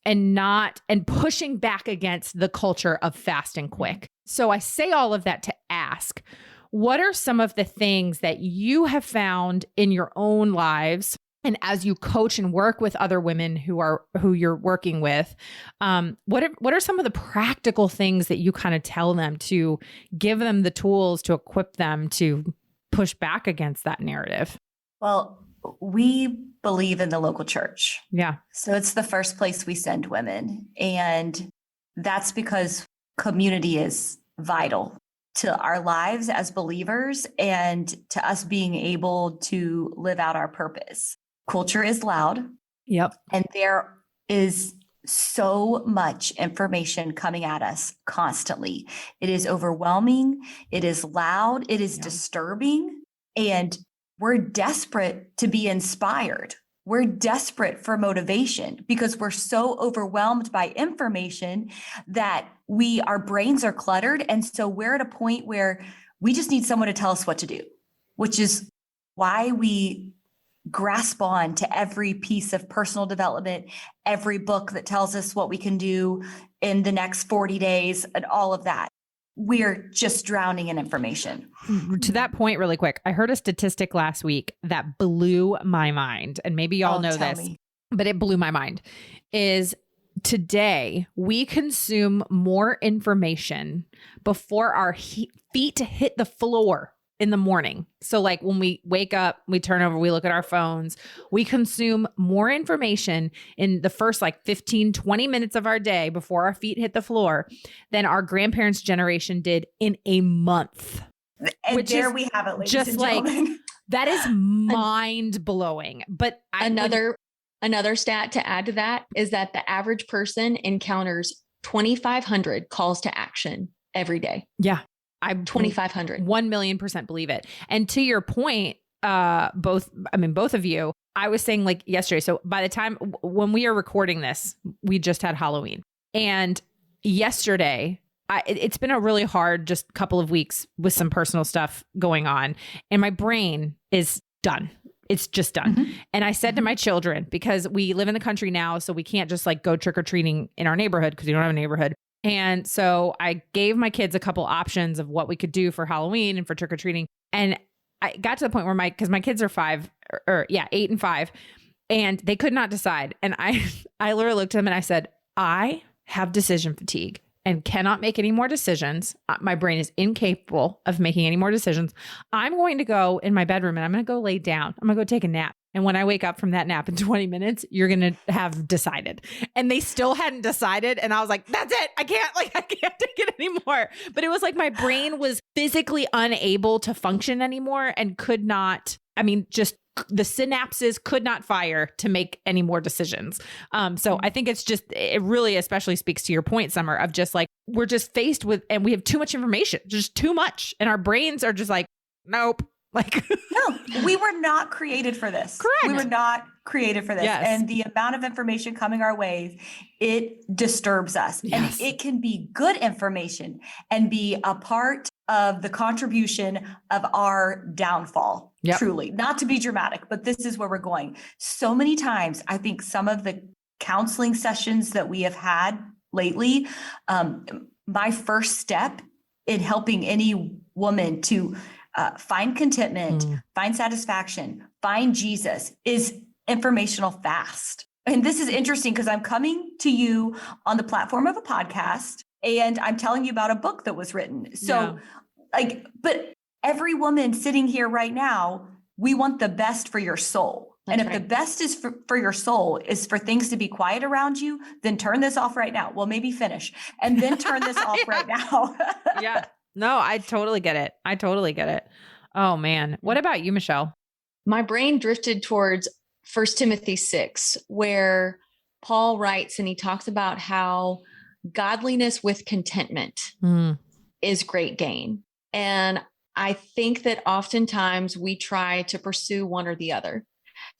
and pushing back against the culture of fast and quick. So I say all of that to ask, what are some of the things that you have found in your own lives, and as you coach and work with other women who you're working with, what are some of the practical things that you kind of tell them to give them the tools to equip them to push back against that narrative? Well, we believe in the local church. Yeah. So it's the first place we send women. And that's because community is vital to our lives as believers and to us being able to live out our purpose. Culture is loud. Yep. And there is so much information coming at us constantly. It is overwhelming. It is loud. It is disturbing. And we're desperate to be inspired. we're desperate for motivation because we're so overwhelmed by information that our brains are cluttered. And so we're at a point where we just need someone to tell us what to do, which is why we grasp on to every piece of personal development, every book that tells us what we can do in the next 40 days and all of that. We're just drowning in information. To that point, really quick, I heard a statistic last week that blew my mind, and maybe y'all know this, but it blew my mind, is today we consume more information before our feet hit the floor in the morning. So like when we wake up, we turn over, we look at our phones, we consume more information in the first like 15, 20 minutes of our day before our feet hit the floor than our grandparents' generation did in a month. And which there we have it, ladies just and gentlemen. Like, that is mind blowing. But another stat to add to that is that the average person encounters 2,500 calls to action every day. Yeah. I'm 2,500. 1,000,000% believe it. And to your point, both of you, I was saying like yesterday. So by the time when we are recording this, we just had Halloween, and yesterday, it's been a really hard just couple of weeks with some personal stuff going on, and my brain is done. It's just done. Mm-hmm. And I said to my children, because we live in the country now, so we can't just like go trick or treating in our neighborhood because we don't have a neighborhood. And so I gave my kids a couple options of what we could do for Halloween and for trick or treating. And I got to the point where because my kids are 8 and 5, and they could not decide. And I literally looked at them and I said, I have decision fatigue and cannot make any more decisions. My brain is incapable of making any more decisions. I'm going to go in my bedroom and I'm going to go lay down. I'm going to go take a nap. And when I wake up from that nap in 20 minutes, you're going to have decided. And they still hadn't decided. And I was like, that's it. I can't take it anymore. But it was like my brain was physically unable to function anymore and could not, just the synapses could not fire to make any more decisions. So I think it really especially speaks to your point, Summer, of just like, we're just faced with, and we have too much information, just too much. And our brains are just like, nope. No, we were not created for this. Correct. We were not created for this. Yes. And the amount of information coming our way, it disturbs us. Yes. And it can be good information and be a part of the contribution of our downfall. Yep. Truly, not to be dramatic, but this is where we're going. So many times, I think some of the counseling sessions that we have had lately, my first step in helping any woman to find contentment, find satisfaction, find Jesus is informational fast. And this is interesting because I'm coming to you on the platform of a podcast and I'm telling you about a book that was written. So but every woman sitting here right now, we want the best for your soul. That's and if the best is for your soul is for things to be quiet around you, then turn this off right now. Well, maybe finish and then turn this off right now. Yeah. No, I totally get it. Oh man. What about you, Michelle? My brain drifted towards 1 Timothy 6, where Paul writes and he talks about how godliness with contentment is great gain. And I think that oftentimes we try to pursue one or the other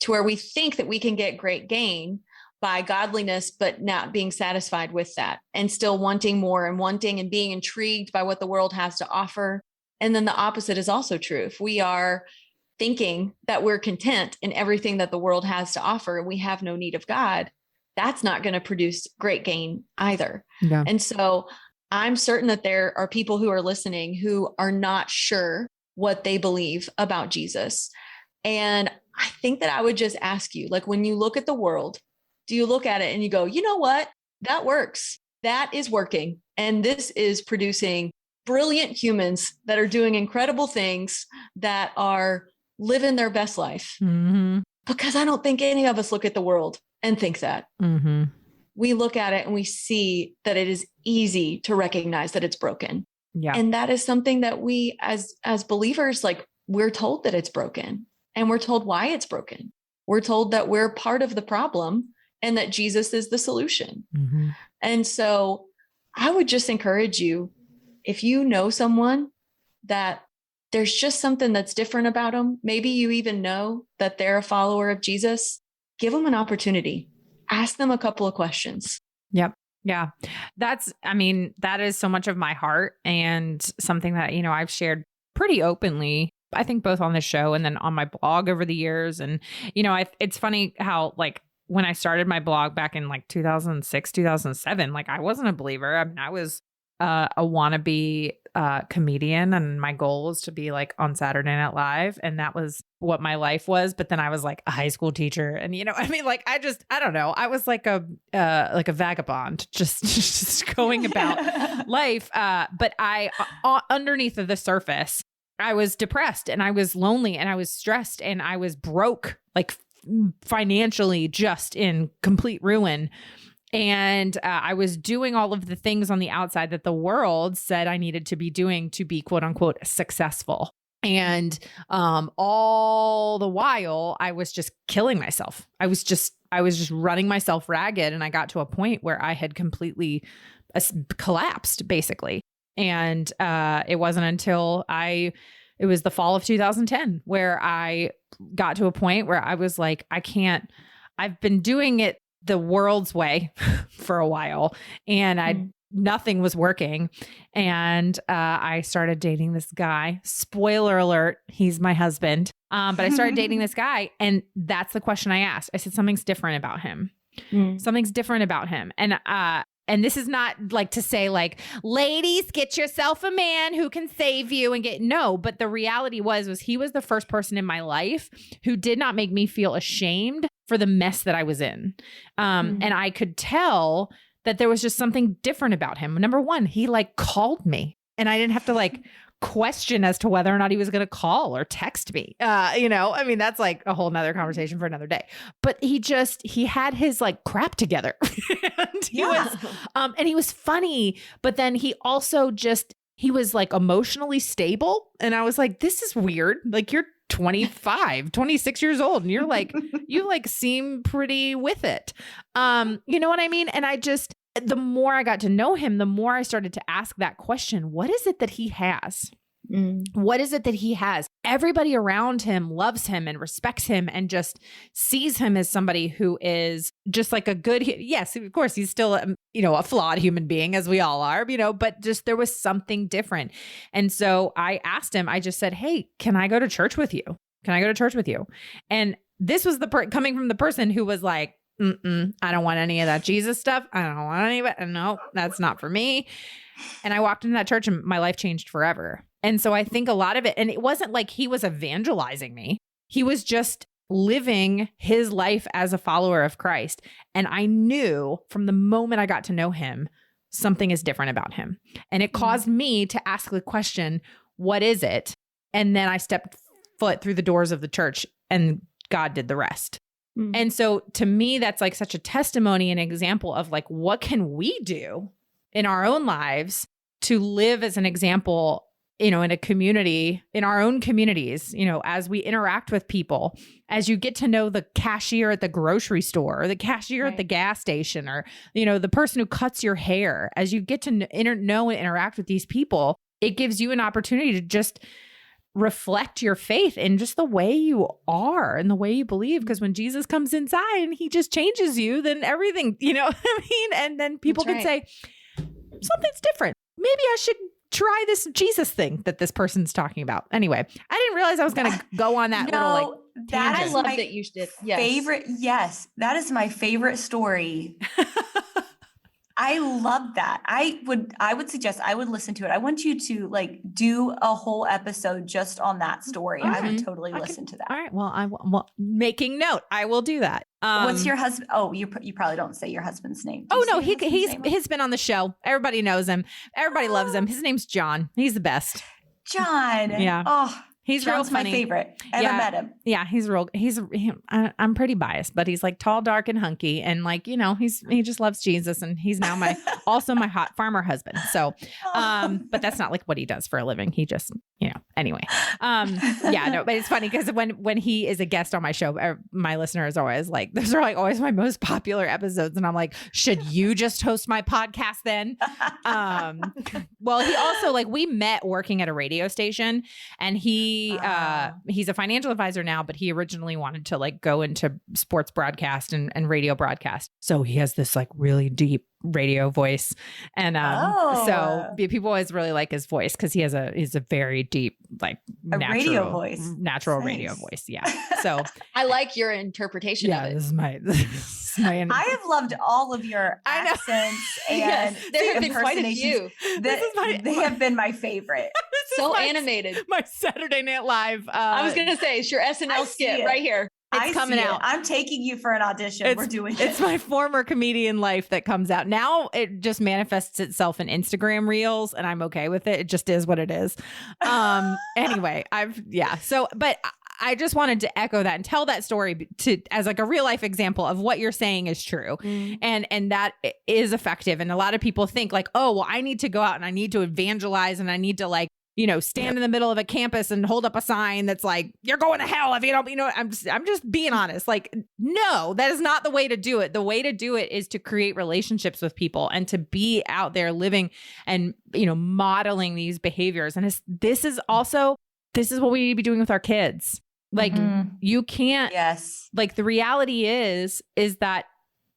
to where we think that we can get great gain by godliness, but not being satisfied with that and still wanting more and being intrigued by what the world has to offer. And then the opposite is also true. If we are thinking that we're content in everything that the world has to offer and we have no need of God, that's not going to produce great gain either. Yeah. And so I'm certain that there are people who are listening who are not sure what they believe about Jesus. And I think that I would just ask you, like, when you look at the world, do you look at it and you go, you know what? That works. That is working. And this is producing brilliant humans that are doing incredible things, that are living their best life. Mm-hmm. Because I don't think any of us look at the world and think that. Mm-hmm. We look at it and we see that it is easy to recognize that it's broken. Yeah. And that is something that we as believers, like, we're told that it's broken and we're told why it's broken. We're told that we're part of the problem and that Jesus is the solution. Mm-hmm. And so I would just encourage you, if you know someone that there's just something that's different about them, maybe you even know that they're a follower of Jesus, give them an opportunity. Ask them a couple of questions. Yep. Yeah. That is so much of my heart and something that, I've shared pretty openly, I think both on the show and then on my blog over the years. And, it's funny how like when I started my blog back in like 2006, 2007, like I wasn't a believer. I mean, I was a wannabe comedian, and my goal was to be like on Saturday Night Live, and that was what my life was. But then I was like a high school teacher, and like I don't know, I was like a vagabond, just going about life. But I underneath of the surface, I was depressed and I was lonely and I was stressed and I was broke, like financially, just in complete ruin. And I was doing all of the things on the outside that the world said I needed to be doing to be quote unquote successful. And all the while I was just killing myself. I was just running myself ragged. And I got to a point where I had completely collapsed basically. And it wasn't until it was the fall of 2010 where I got to a point where I was like, I've been doing it the world's way for a while, and nothing was working. And I started dating this guy. Spoiler alert, he's my husband. But I started dating this guy, and that's the question I asked. I said, something's different about him. Something's different about him. And this is not like to say like, ladies, get yourself a man who can save you and no, but the reality was he was the first person in my life who did not make me feel ashamed for the mess that I was in. And I could tell that there was just something different about him. Number one, he like called me, and I didn't have to like question as to whether or not he was going to call or text me. That's like a whole nother conversation for another day, but he had his like crap together. And he was funny, but then he also he was like emotionally stable. And I was like, this is weird. Like you're 25, 26 years old, and you're like, you like seem pretty with it. You know what I mean? And the more I got to know him, the more I started to ask that question. What is it that he has? What is it that he has? Everybody around him loves him and respects him and just sees him as somebody who is just like a good, yes, of course, he's still, a flawed human being, as we all are, but just there was something different. And so I asked him, I just said, hey, can I go to church with you? Can I go to church with you? And this was coming from the person who was like, I don't want any of that Jesus stuff. I don't want any of it. No, that's not for me. And I walked into that church and my life changed forever. And so I think a lot of it, and it wasn't like he was evangelizing me. He was just living his life as a follower of Christ. And I knew from the moment I got to know him, something is different about him. And it caused me to ask the question, what is it? And then I stepped foot through the doors of the church and God did the rest. And so to me, that's like such a testimony and example of like, what can we do in our own lives to live as an example, in a community, in our own communities, as we interact with people, as you get to know the cashier at the grocery store or the cashier at the gas station or, the person who cuts your hair, as you get to know and interact with these people, it gives you an opportunity to just reflect your faith in just the way you are and the way you believe. Because when Jesus comes inside and he just changes you, then everything, and then people can say, something's different. Maybe I should try this Jesus thing that this person's talking about. Anyway, I didn't realize I was going to go on that little like tangent. That is my that you did. Yes. favorite. Yes, that is my favorite story. I love that. I would suggest I would listen to it. I want you to like do a whole episode just on that story. I would totally listen to that. All right. Well, making note. I will do that. What's your husband? Oh, you probably don't say your husband's name. Oh no, he's been on the show. Everybody knows him. Everybody loves him. His name's John. He's the best. John. Yeah. Oh, he's John's real funny. My favorite. I ever met him. Yeah, I'm pretty biased, but he's like tall, dark, and hunky, and like he just loves Jesus, and he's now also my hot farmer husband. So, but that's not like what he does for a living. He just anyway. But it's funny because when he is a guest on my show, my listeners are always like, those are like always my most popular episodes, and I'm like, should you just host my podcast then? Well, he also like we met working at a radio station, and he he's a financial advisor now, but he originally wanted to like go into sports broadcast and radio broadcast. So he has this like really deep radio voice. And so people always really like his voice because he's a very deep, like radio voice. Natural radio voice. Yeah. So I like your interpretation of it. This is my I have loved all of your accents and yes, there have been quite a few. They have been my favorite. So animated. My Saturday Night Live. I was going to say, it's your SNL skit right here. It's coming out. I'm taking you for an audition. We're doing it. It's my former comedian life that comes out. Now it just manifests itself in Instagram reels and I'm okay with it. It just is what it is. Anyway, but I just wanted to echo that and tell that story as like a real life example of what you're saying is true. And that is effective. And a lot of people think like, oh, well, I need to go out and I need to evangelize and I need to like, stand in the middle of a campus and hold up a sign that's like, you're going to hell if you don't, I'm just being honest. Like, no, that is not the way to do it. The way to do it is to create relationships with people and to be out there living and, modeling these behaviors. And this is what we need to be doing with our kids. Like you can't, like the reality is that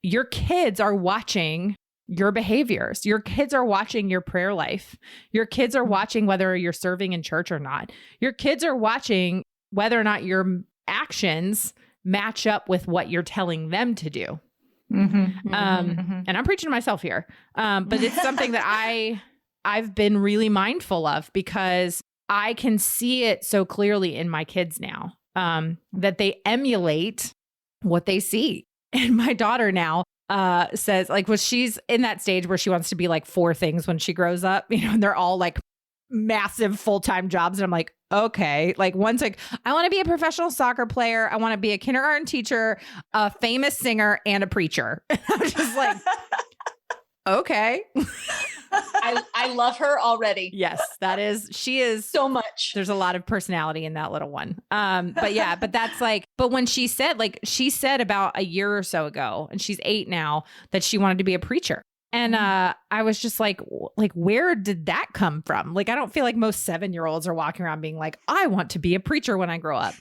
your kids are watching your behaviors. Your kids are watching your prayer life. Your kids are watching whether you're serving in church or not. Your kids are watching whether or not your actions match up with what you're telling them to do. And I'm preaching to myself here. But it's something that I've been really mindful of because I can see it so clearly in my kids now, that they emulate what they see. And my daughter now says like, well, she's in that stage where she wants to be like 4 things when she grows up, and they're all like massive full-time jobs. And I'm like, okay, like one's like, I want to be a professional soccer player. I want to be a kindergarten teacher, a famous singer, and a preacher. I'm just like, okay. I love her already. Yes, she is so much. There's a lot of personality in that little one. But that's like, but when she said about a year or so ago, and she's 8 now, that she wanted to be a preacher. And I was just like, where did that come from? Like, I don't feel like most 7-year-olds are walking around being like, I want to be a preacher when I grow up.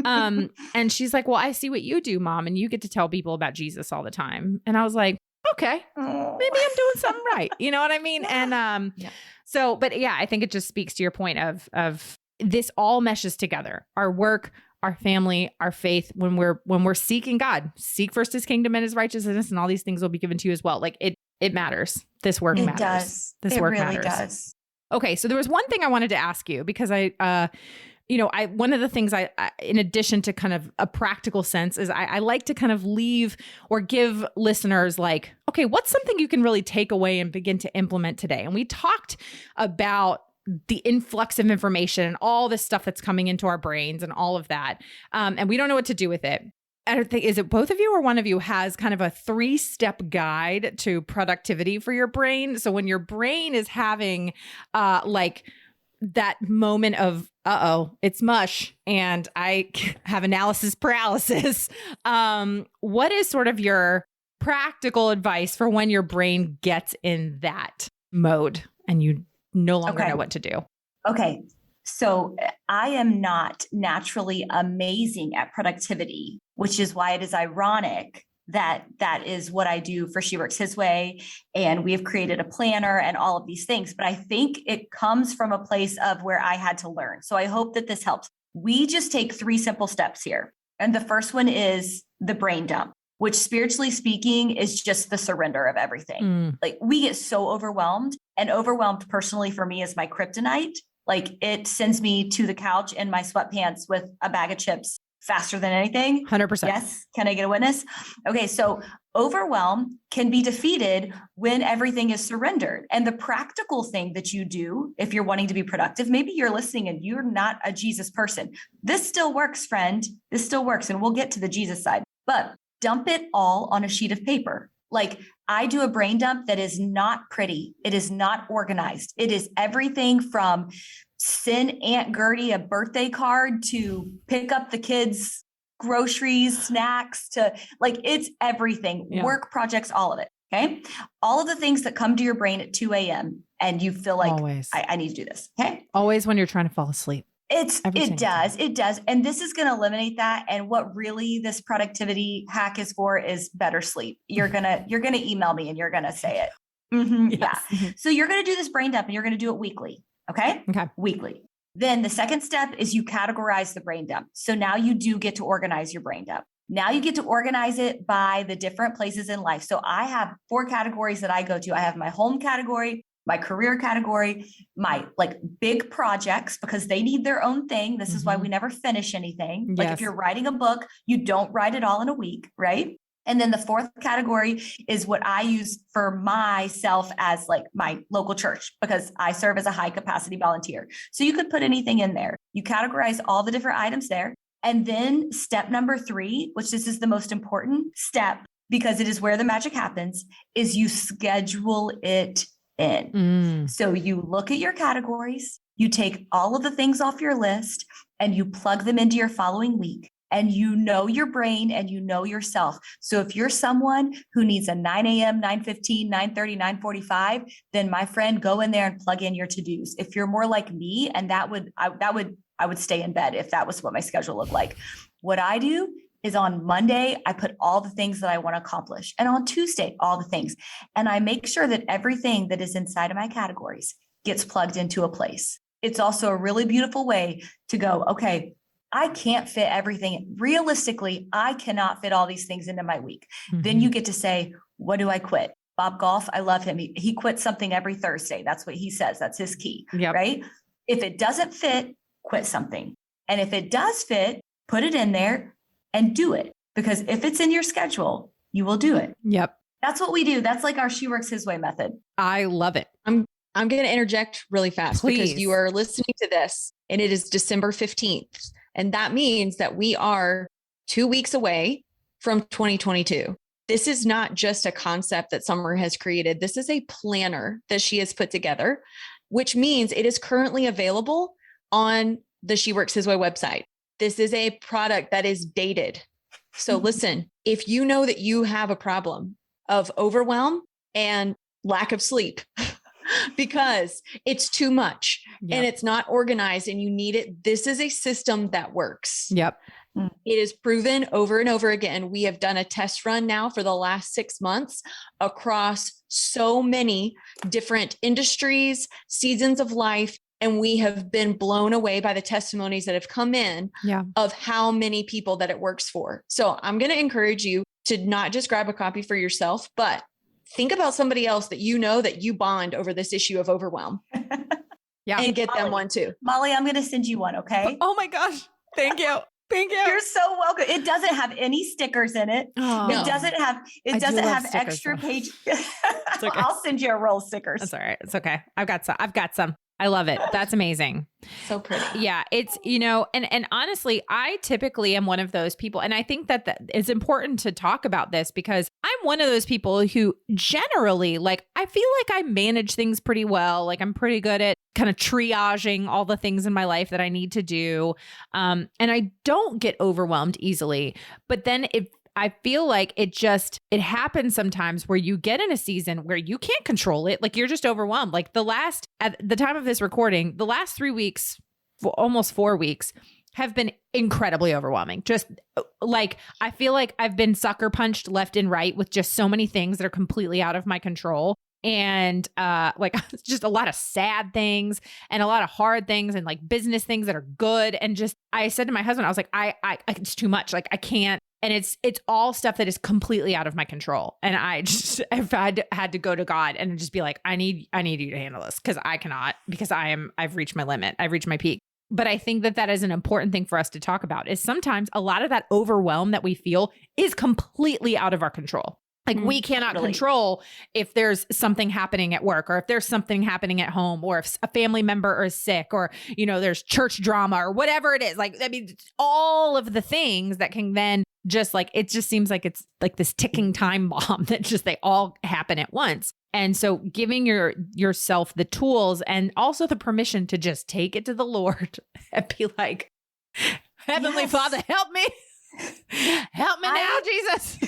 And she's like, well, I see what you do, Mom, and you get to tell people about Jesus all the time. And I was like, okay, maybe I'm doing something right. You know what I mean? And I think it just speaks to your point of this all meshes together. Our work, our family, our faith, when we're seeking God, seek first his kingdom and his righteousness, and all these things will be given to you as well. Like it matters. This work matters. Does. This work really matters. Does. Okay. So there was one thing I wanted to ask you because one of the things I in addition to kind of a practical sense is I like to kind of leave or give listeners like, okay, what's something you can really take away and begin to implement today? And we talked about the influx of information and all this stuff that's coming into our brains and all of that. And we don't know what to do with it. I don't think, is it both of you or one of you has kind of a 3-step guide to productivity for your brain? So when your brain is having like that moment of, it's mush and I have analysis paralysis. What is sort of your practical advice for when your brain gets in that mode and you no longer know what to do? Okay. So I am not naturally amazing at productivity, which is why it is ironic that is what I do for She Works His Way. And we have created a planner and all of these things, but I think it comes from a place of where I had to learn. So I hope that this helps. We just take 3 simple steps here. And the first one is the brain dump, which spiritually speaking is just the surrender of everything. Like we get so overwhelmed, and overwhelmed personally for me is my kryptonite. Like it sends me to the couch in my sweatpants with a bag of chips faster than anything. 100%. Yes. Can I get a witness? Okay. So overwhelm can be defeated when everything is surrendered. And the practical thing that you do, if you're wanting to be productive, maybe you're listening and you're not a Jesus person. This still works, friend. This still works. And we'll get to the Jesus side, but dump it all on a sheet of paper. Like I do a brain dump that is not pretty. It is not organized. It is everything from send Aunt Gertie a birthday card to pick up the kids' groceries, snacks, to like, it's everything, work projects, all of it. Okay. All of the things that come to your brain at 2 a.m. and you feel like I need to do this. Okay. Always when you're trying to fall asleep. It does. And this is going to eliminate that. And what really this productivity hack is for is better sleep. You're going to email me and you're going to say it. Mm-hmm, yes. Yeah. Mm-hmm. So you're going to do this brain dump and you're going to do it weekly. Okay. Weekly. Then the second step is you categorize the brain dump. So now you do get to organize your brain dump. Now you get to organize it by the different places in life. So I have 4 categories that I go to. I have my home category, my career category, my like big projects, because they need their own thing. This is why we never finish anything. Like if you're writing a book, you don't write it all in a week, right? And then the 4th category is what I use for myself as like my local church, because I serve as a high capacity volunteer. So you could put anything in there. You categorize all the different items there. And then step number 3, which this is the most important step because it is where the magic happens, is you schedule it in. So you look at your categories, you take all of the things off your list and you plug them into your following week. And you know your brain and you know yourself. So if you're someone who needs a 9 a.m., 9:15, 9:30, 9:45, then my friend, go in there and plug in your to-dos. If you're more like me, and I would stay in bed if that was what my schedule looked like. What I do is on Monday, I put all the things that I want to accomplish. And on Tuesday, all the things. And I make sure that everything that is inside of my categories gets plugged into a place. It's also a really beautiful way to go, okay, I can't fit everything. Realistically, I cannot fit all these things into my week. Then you get to say, what do I quit? Bob Golf, I love him. He quits something every Thursday. That's what he says. That's his key, right? If it doesn't fit, quit something. And if it does fit, put it in there and do it. Because if it's in your schedule, you will do it. Yep. That's what we do. That's like our She Works His Way method. I love it. I'm going to interject really fast. Please. Because you are listening to this and it is December 15th. And that means that we are 2 weeks away from 2022. This is not just a concept that Summer has created. This is a planner that she has put together, which means it is currently available on the She Works His Way website. This is a product that is dated. So listen, if you know that you have a problem of overwhelm and lack of sleep, because it's too much and it's not organized and you need it. This is a system that works. Yep. It is proven over and over again. We have done a test run now for the last 6 months across so many different industries, seasons of life. And we have been blown away by the testimonies that have come in of how many people that it works for. So I'm going to encourage you to not just grab a copy for yourself, but think about somebody else that you know that you bond over this issue of overwhelm. And get them one too. Molly, I'm going to send you one, okay? Oh my gosh. Thank you. Thank you. You're so welcome. It doesn't have any stickers in it. Oh, it doesn't have extra page. Okay. I'll send you a roll of stickers. That's all right. It's okay. I've got some. I love it. That's amazing. So pretty. Yeah. It's, and honestly, I typically am one of those people. And I think that it's important to talk about this because I'm one of those people who generally, I feel like I manage things pretty well. Like I'm pretty good at kind of triaging all the things in my life that I need to do. And I don't get overwhelmed easily. But then I feel like it happens sometimes where you get in a season where you can't control it. Like you're just overwhelmed. Like at the time of this recording, the last 3 weeks, almost 4 weeks have been incredibly overwhelming. Just like, I feel like I've been sucker punched left and right with just so many things that are completely out of my control. And just a lot of sad things and a lot of hard things and like business things that are good. And just, I said to my husband, I was like, I it's too much. Like I can't. And it's all stuff that is completely out of my control. And I just have had to go to God and just be like, I need you to handle this because I cannot, because I've reached my limit. I've reached my peak. But I think that is an important thing for us to talk about is sometimes a lot of that overwhelm that we feel is completely out of our control. Like we cannot control if there's something happening at work or if there's something happening at home or if a family member is sick or, there's church drama or whatever it is. Like, I mean, all of the things that can then just like, it just seems like it's like this ticking time bomb that just, they all happen at once. And so giving yourself the tools and also the permission to just take it to the Lord and be like, Heavenly Father, help me. Help me now, Jesus.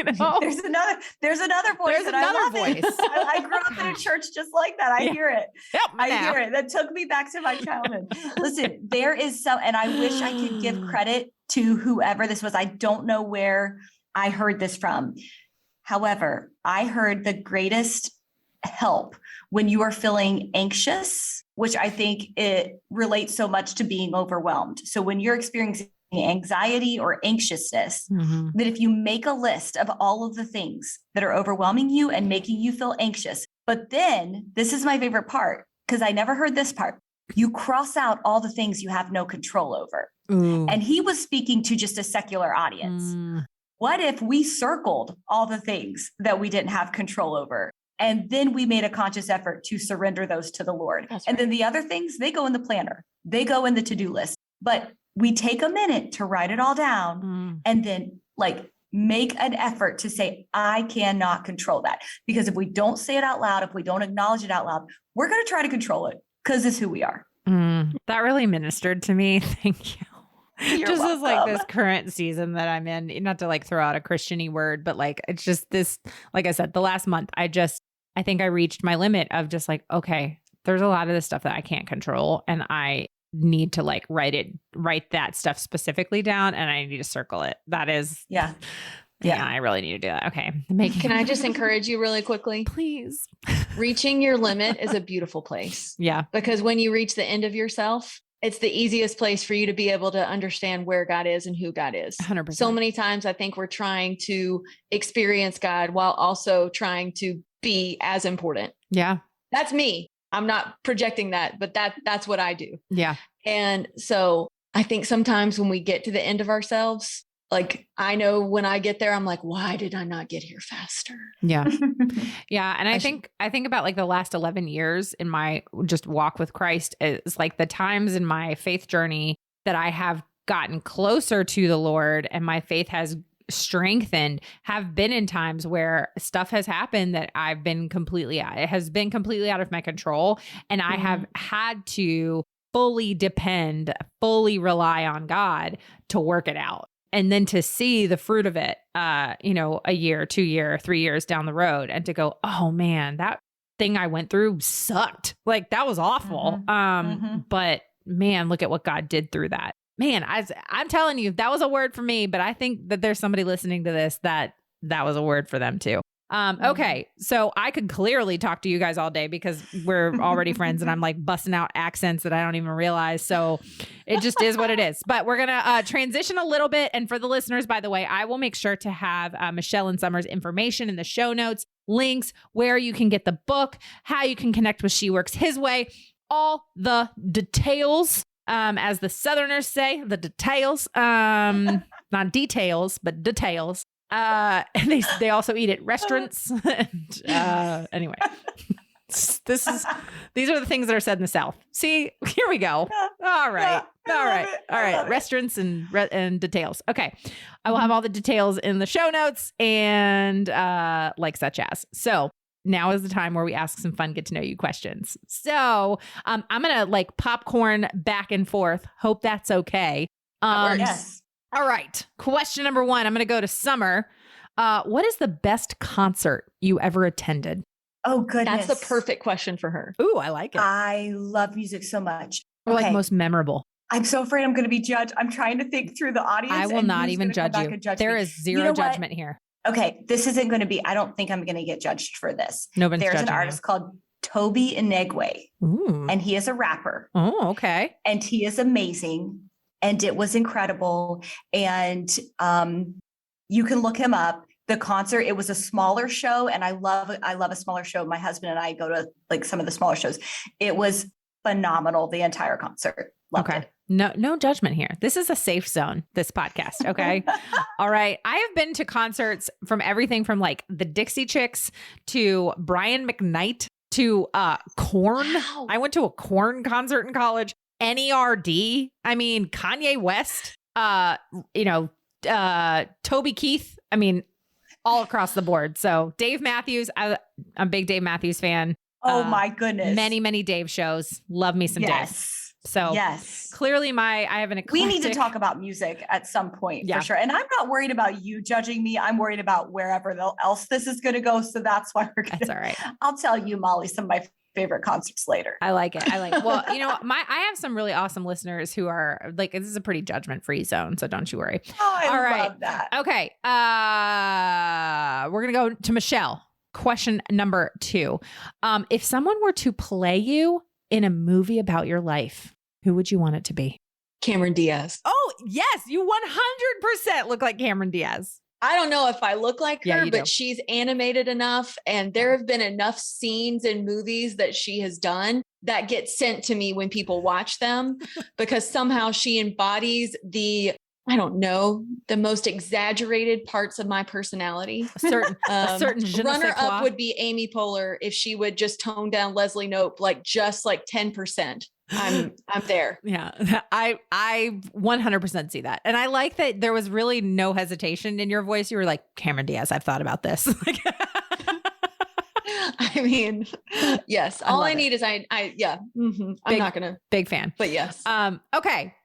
You know, There's another voice. There's another voice. I grew up in a church just like that. I hear it. Help me I now. hear it. That took me back to my childhood. Listen, there is and I wish I could give credit to whoever this was. I don't know where I heard this from. However, I heard the greatest help when you are feeling anxious, which I think it relates so much to being overwhelmed. So when you're experiencing anxiety or anxiousness, that if you make a list of all of the things that are overwhelming you and making you feel anxious, but then this is my favorite part, because I never heard this part. You cross out all the things you have no control over. Ooh. And he was speaking to just a secular audience. What if we circled all the things that we didn't have control over? And then we made a conscious effort to surrender those to the Lord. That's and right. then the other things, they go in the planner. They go in the to-do list. But we take a minute to write it all down and then make an effort to say, I cannot control that. Because if we don't say it out loud, if we don't acknowledge it out loud, we're going to try to control it because it's who we are. That really ministered to me. Thank you. You're just as like welcome. this current season that I'm in, not to like throw out a Christian-y word, but like, it's just this, like I said, the last month, I think I reached my limit of just like, okay, there's a lot of this stuff that I can't control. And I need to like write that stuff specifically down, and I need to circle it. That is, Yeah. I really need to do that. Okay. Can I just encourage you really quickly? please? Reaching your limit is a beautiful place, Yeah. because when you reach the end of yourself, it's the easiest place for you to be able to understand where God is and who God is. 100%. So many times I think we're trying to experience God while also trying to be as important. Yeah. That's me. I'm not projecting that, but that's what I do. Yeah. And so I think sometimes when we get to the end of ourselves, like I know when I get there, I'm like, why did I not get here faster? Yeah. Yeah. And I think about like the last 11 years in my just walk with Christ is like the times in my faith journey that I have gotten closer to the Lord and my faith has strengthened have been in times where stuff has happened that it has been completely out of my control. And I have had to fully rely on God to work it out. And then to see the fruit of it, a year, 2 year, 3 years down the road, and to go, oh man, that thing I went through sucked. Like that was awful. But man, look at what God did through that. Man, I'm telling you, that was a word for me, but I think that there's somebody listening to this that was a word for them too. Okay. So I could clearly talk to you guys all day because we're already friends and I'm like busting out accents that I don't even realize. So it just is what it is, but we're going to transition a little bit. And for the listeners, by the way, I will make sure to have Michelle and Summer's information in the show notes, links, where you can get the book, how you can connect with She Works His Way, all the details, as the Southerners say, the details, not details, but details. And they also eat at restaurants. And, anyway, these are the things that are said in the South. See, here we go. All right. All right. Restaurants and details. Okay. I will have all the details in the show notes and like such as. So now is the time where we ask some fun get to know you questions. So I'm going to like popcorn back and forth. Hope that's okay. Yes. All right. Question number 1. I'm going to go to Summer. What is the best concert you ever attended? Oh, goodness. That's the perfect question for her. Ooh, I like it. I love music so much. Or like most memorable. I'm so afraid I'm going to be judged. I'm trying to think through the audience. I will not even judge you. There is zero judgment here. Okay. This isn't going to be, I don't think I'm going to get judged for this. Nobody's There's judging an artist called Toby Inegwe, and he is a rapper. Oh, okay. And he is amazing. And it was incredible. And you can look him up. The concert, it was a smaller show. And I love a smaller show. My husband and I go to like some of the smaller shows. It was phenomenal. The entire concert. Loved it. No judgment here. This is a safe zone, this podcast. Okay. All right. I have been to concerts from everything from like the Dixie Chicks to Brian McKnight to Korn. Wow. I went to a Korn concert in college. NERD. I mean, Kanye West, Toby Keith. I mean, all across the board. So Dave Matthews, I'm a big Dave Matthews fan. Oh my goodness. Many Dave shows. Love me some Dave. So yes, clearly I have an eclectic. We need to talk about music at some point for sure. And I'm not worried about you judging me. I'm worried about wherever else this is going to go. So that's why That's all right. I'll tell you, Molly, some of my favorite concerts later. I like it. Well, I have some really awesome listeners who are like, this is a pretty judgment-free zone. So don't you worry. Oh, I all love right. that. Okay. We're going to go to Michelle. Question number 2. If someone were to play you in a movie about your life, who would you want it to be? Cameron Diaz. Oh, yes. You 100% look like Cameron Diaz. I don't know if I look like her, but do. she's animated enough. And there have been enough scenes in movies that she has done that get sent to me when people watch them, because somehow she embodies the most exaggerated parts of my personality. A certain Runner up would be Amy Poehler if she would just tone down Leslie Knope just 10%. I'm there. Yeah, I 100% see that. And I like that there was really no hesitation in your voice. You were like, Cameron Diaz, I've thought about this. I mean, yes, all I need is I'm not going to. Big fan. But yes. Okay.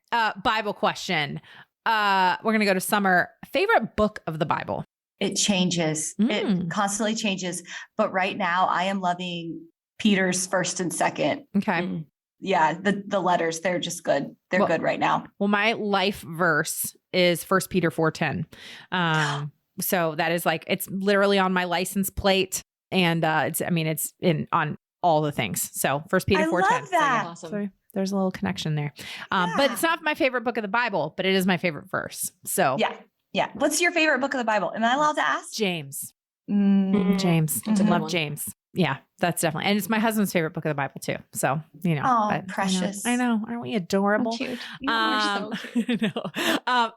Bible question. We're going to go to Summer. Favorite book of the Bible? It changes. It constantly changes. But right now I am loving Peter's 1st and 2nd. Okay. Yeah. The letters, they're just good. They're good right now. Well, my life verse is 1 Peter 4:10. So that is it's literally on my license plate, and it's on all the things. So 1 Peter 4:10. Love that. Awesome. So there's a little connection there. But it's not my favorite book of the Bible, but it is my favorite verse. So yeah. What's your favorite book of the Bible? Am I allowed to ask? James. James. That's a good Love one. James. Yeah, that's definitely. And it's my husband's favorite book of the Bible too. So, Oh, but, precious. I know. Aren't we adorable? Cute. You're so cute.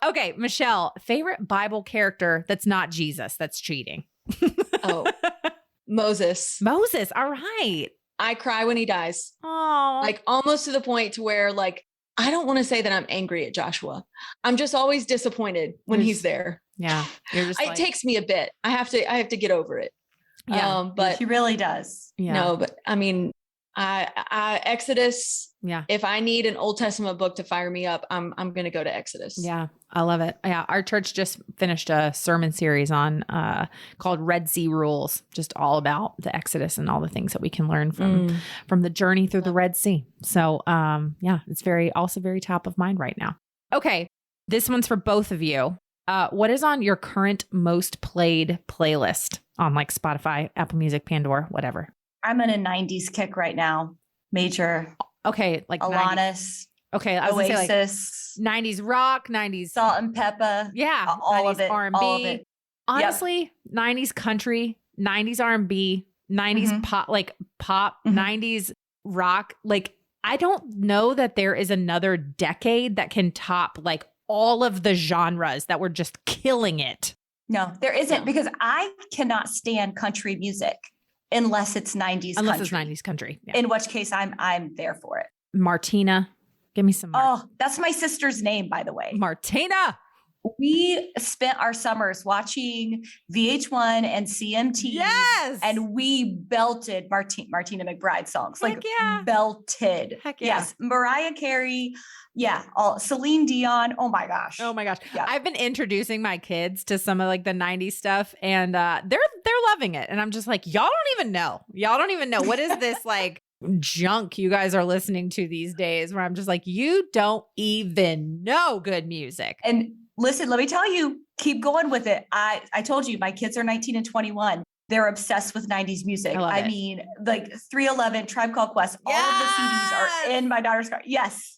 Okay, Michelle, favorite Bible character that's not Jesus, that's cheating. Oh, Moses. Moses. All right. I cry when he dies. Oh, Almost to the point to where I don't want to say that I'm angry at Joshua. I'm just always disappointed when he's there. yeah. You're just It takes me a bit. I have to get over it. Yeah. But he really does. Yeah. no, but I mean, I Exodus. Yeah. If I need an Old Testament book to fire me up, I'm going to go to Exodus. Yeah. I love it. Yeah. Our church just finished a sermon series on called Red Sea Rules, just all about the Exodus and all the things that we can learn from the journey through the Red Sea. So it's also very top of mind right now. Okay. This one's for both of you. What is on your current most played playlist on Spotify, Apple Music, Pandora, whatever? I'm in a 90s kick right now. Major. Okay. Alanis. 90s. Okay. I was Oasis. Gonna say 90s rock, 90s. Salt and Pepper. Yeah. All 90s of it. R&B. All of it. Honestly, 90s country, 90s R&B, 90s pop, 90s rock. I don't know that there is another decade that can top all of the genres that were just killing it. No, there isn't, because I cannot stand country music unless it's 90s Unless country. it's 90s country. Yeah. In which case I'm there for it. Martina. Give me some. Oh, that's my sister's name, by the way. Martina. We spent our summers watching VH1 and CMT. Yes. And we belted Martina McBride songs. Heck yeah. Belted. Heck yeah. Yes. Mariah Carey. Yeah. Celine Dion. Oh my gosh. Oh my gosh. Yeah. I've been introducing my kids to some of the 90s stuff, and they're loving it. And I'm just like, y'all don't even know. What is this junk you guys are listening to these days, where I'm just like, you don't even know good music. And listen, let me tell you, keep going with it. I told you, my kids are 19 and 21. They're obsessed with 90s music. I mean, 311, Tribe Called Quest, all of the CDs are in my daughter's car. Yes.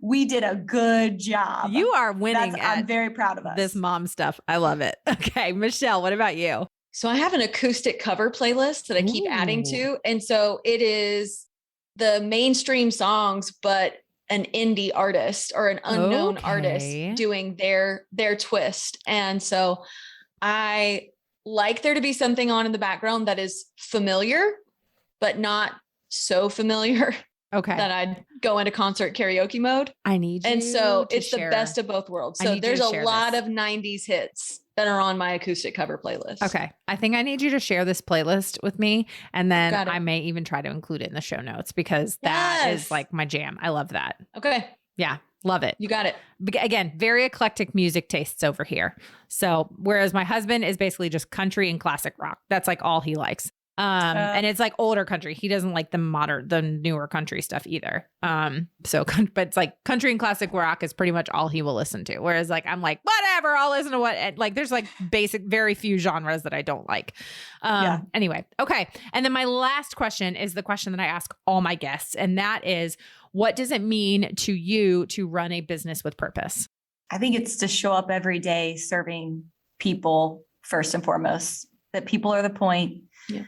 We did a good job. You are winning. I'm very proud of us. This mom stuff. I love it. Okay. Michelle, what about you? So I have an acoustic cover playlist that I keep adding to. And so it is the mainstream songs, but an indie artist or an unknown artist doing their twist. And so I like there to be something on in the background that is familiar, but not so familiar that I'd go into concert karaoke mode. I need you. And so to it's share. The best of both worlds. So there's a lot of 90s hits that are on my acoustic cover playlist. Okay. I think I need you to share this playlist with me, and then Got it. I may even try to include it in the show notes because that is like my jam. I love that. Okay. Yeah. Love it. You got it. Again, very eclectic music tastes over here. So whereas my husband is basically just country and classic rock. That's like all he likes. And it's like older country. He doesn't like the newer country stuff either. But it's like country and classic rock is pretty much all he will listen to. Whereas like, I'm like, whatever, I'll listen to what, like, there's like very few genres that I don't like. Anyway. Okay. And then my last question is the question that I ask all my guests. And that is, what does it mean to you to run a business with purpose? I think it's to show up every day serving people first and foremost, that people are the point. Yeah.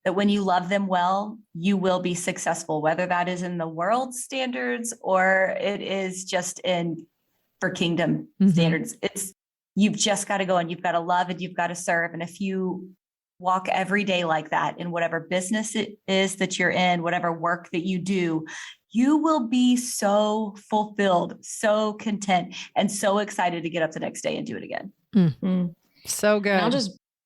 That when you love them well, you will be successful, whether that is in the world standards or it is just for kingdom standards. You've just got to go and you've got to love and you've got to serve. And if you walk every day like that in whatever business it is that you're in, whatever work that you do, you will be so fulfilled, so content, and so excited to get up the next day and do it again. Mm-hmm. So good. And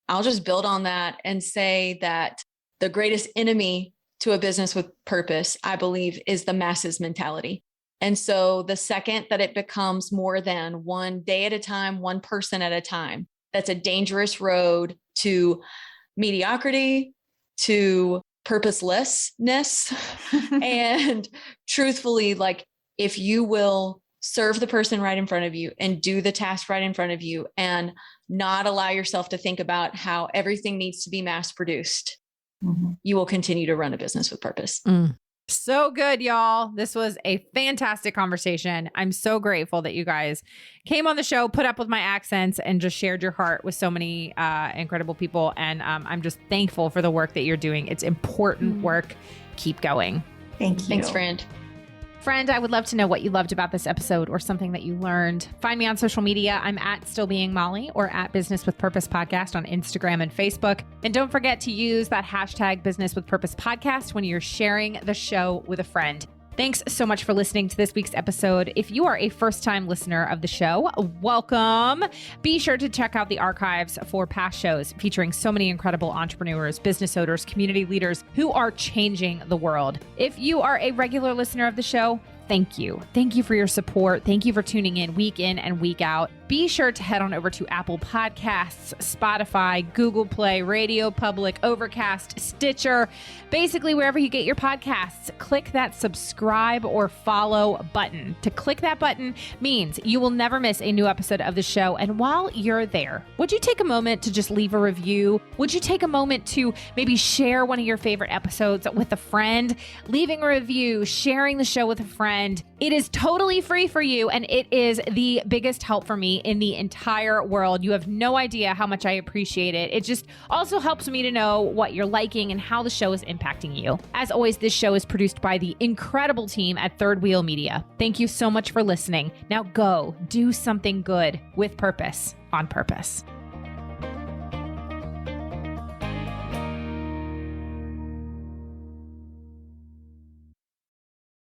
I'll just build on that and say that the greatest enemy to a business with purpose, I believe, is the masses mentality. And so the second that it becomes more than one day at a time, one person at a time, that's a dangerous road to mediocrity, to purposelessness. And truthfully, like, if you will serve the person right in front of you and do the task right in front of you and not allow yourself to think about how everything needs to be mass produced, you will continue to run a business with purpose. So good, y'all. This was a fantastic conversation. I'm so grateful that you guys came on the show, put up with my accents, and just shared your heart with so many incredible people. And I'm just thankful for the work that you're doing. It's important work. Keep going. Thank you. Thanks, friend. Friend, I would love to know what you loved about this episode or something that you learned. Find me on social media. I'm at Still Being Molly or at Business with Purpose Podcast on Instagram and Facebook. And don't forget to use that hashtag Business with Purpose Podcast when you're sharing the show with a friend. Thanks so much for listening to this week's episode. If you are a first-time listener of the show, welcome. Be sure to check out the archives for past shows featuring so many incredible entrepreneurs, business owners, community leaders who are changing the world. If you are a regular listener of the show, thank you. Thank you for your support. Thank you for tuning in and week out. Be sure to head on over to Apple Podcasts, Spotify, Google Play, Radio Public, Overcast, Stitcher, basically wherever you get your podcasts. Click that subscribe or follow button. To click that button means you will never miss a new episode of the show. And while you're there, would you take a moment to just leave a review? Would you take a moment to maybe share one of your favorite episodes with a friend? Leaving a review, sharing the show with a friend. It is totally free for you, and it is the biggest help for me in the entire world. You have no idea how much I appreciate it. It just also helps me to know what you're liking and how the show is impacting you. As always, this show is produced by the incredible team at Third Wheel Media. Thank you so much for listening. Now go do something good with purpose, on purpose.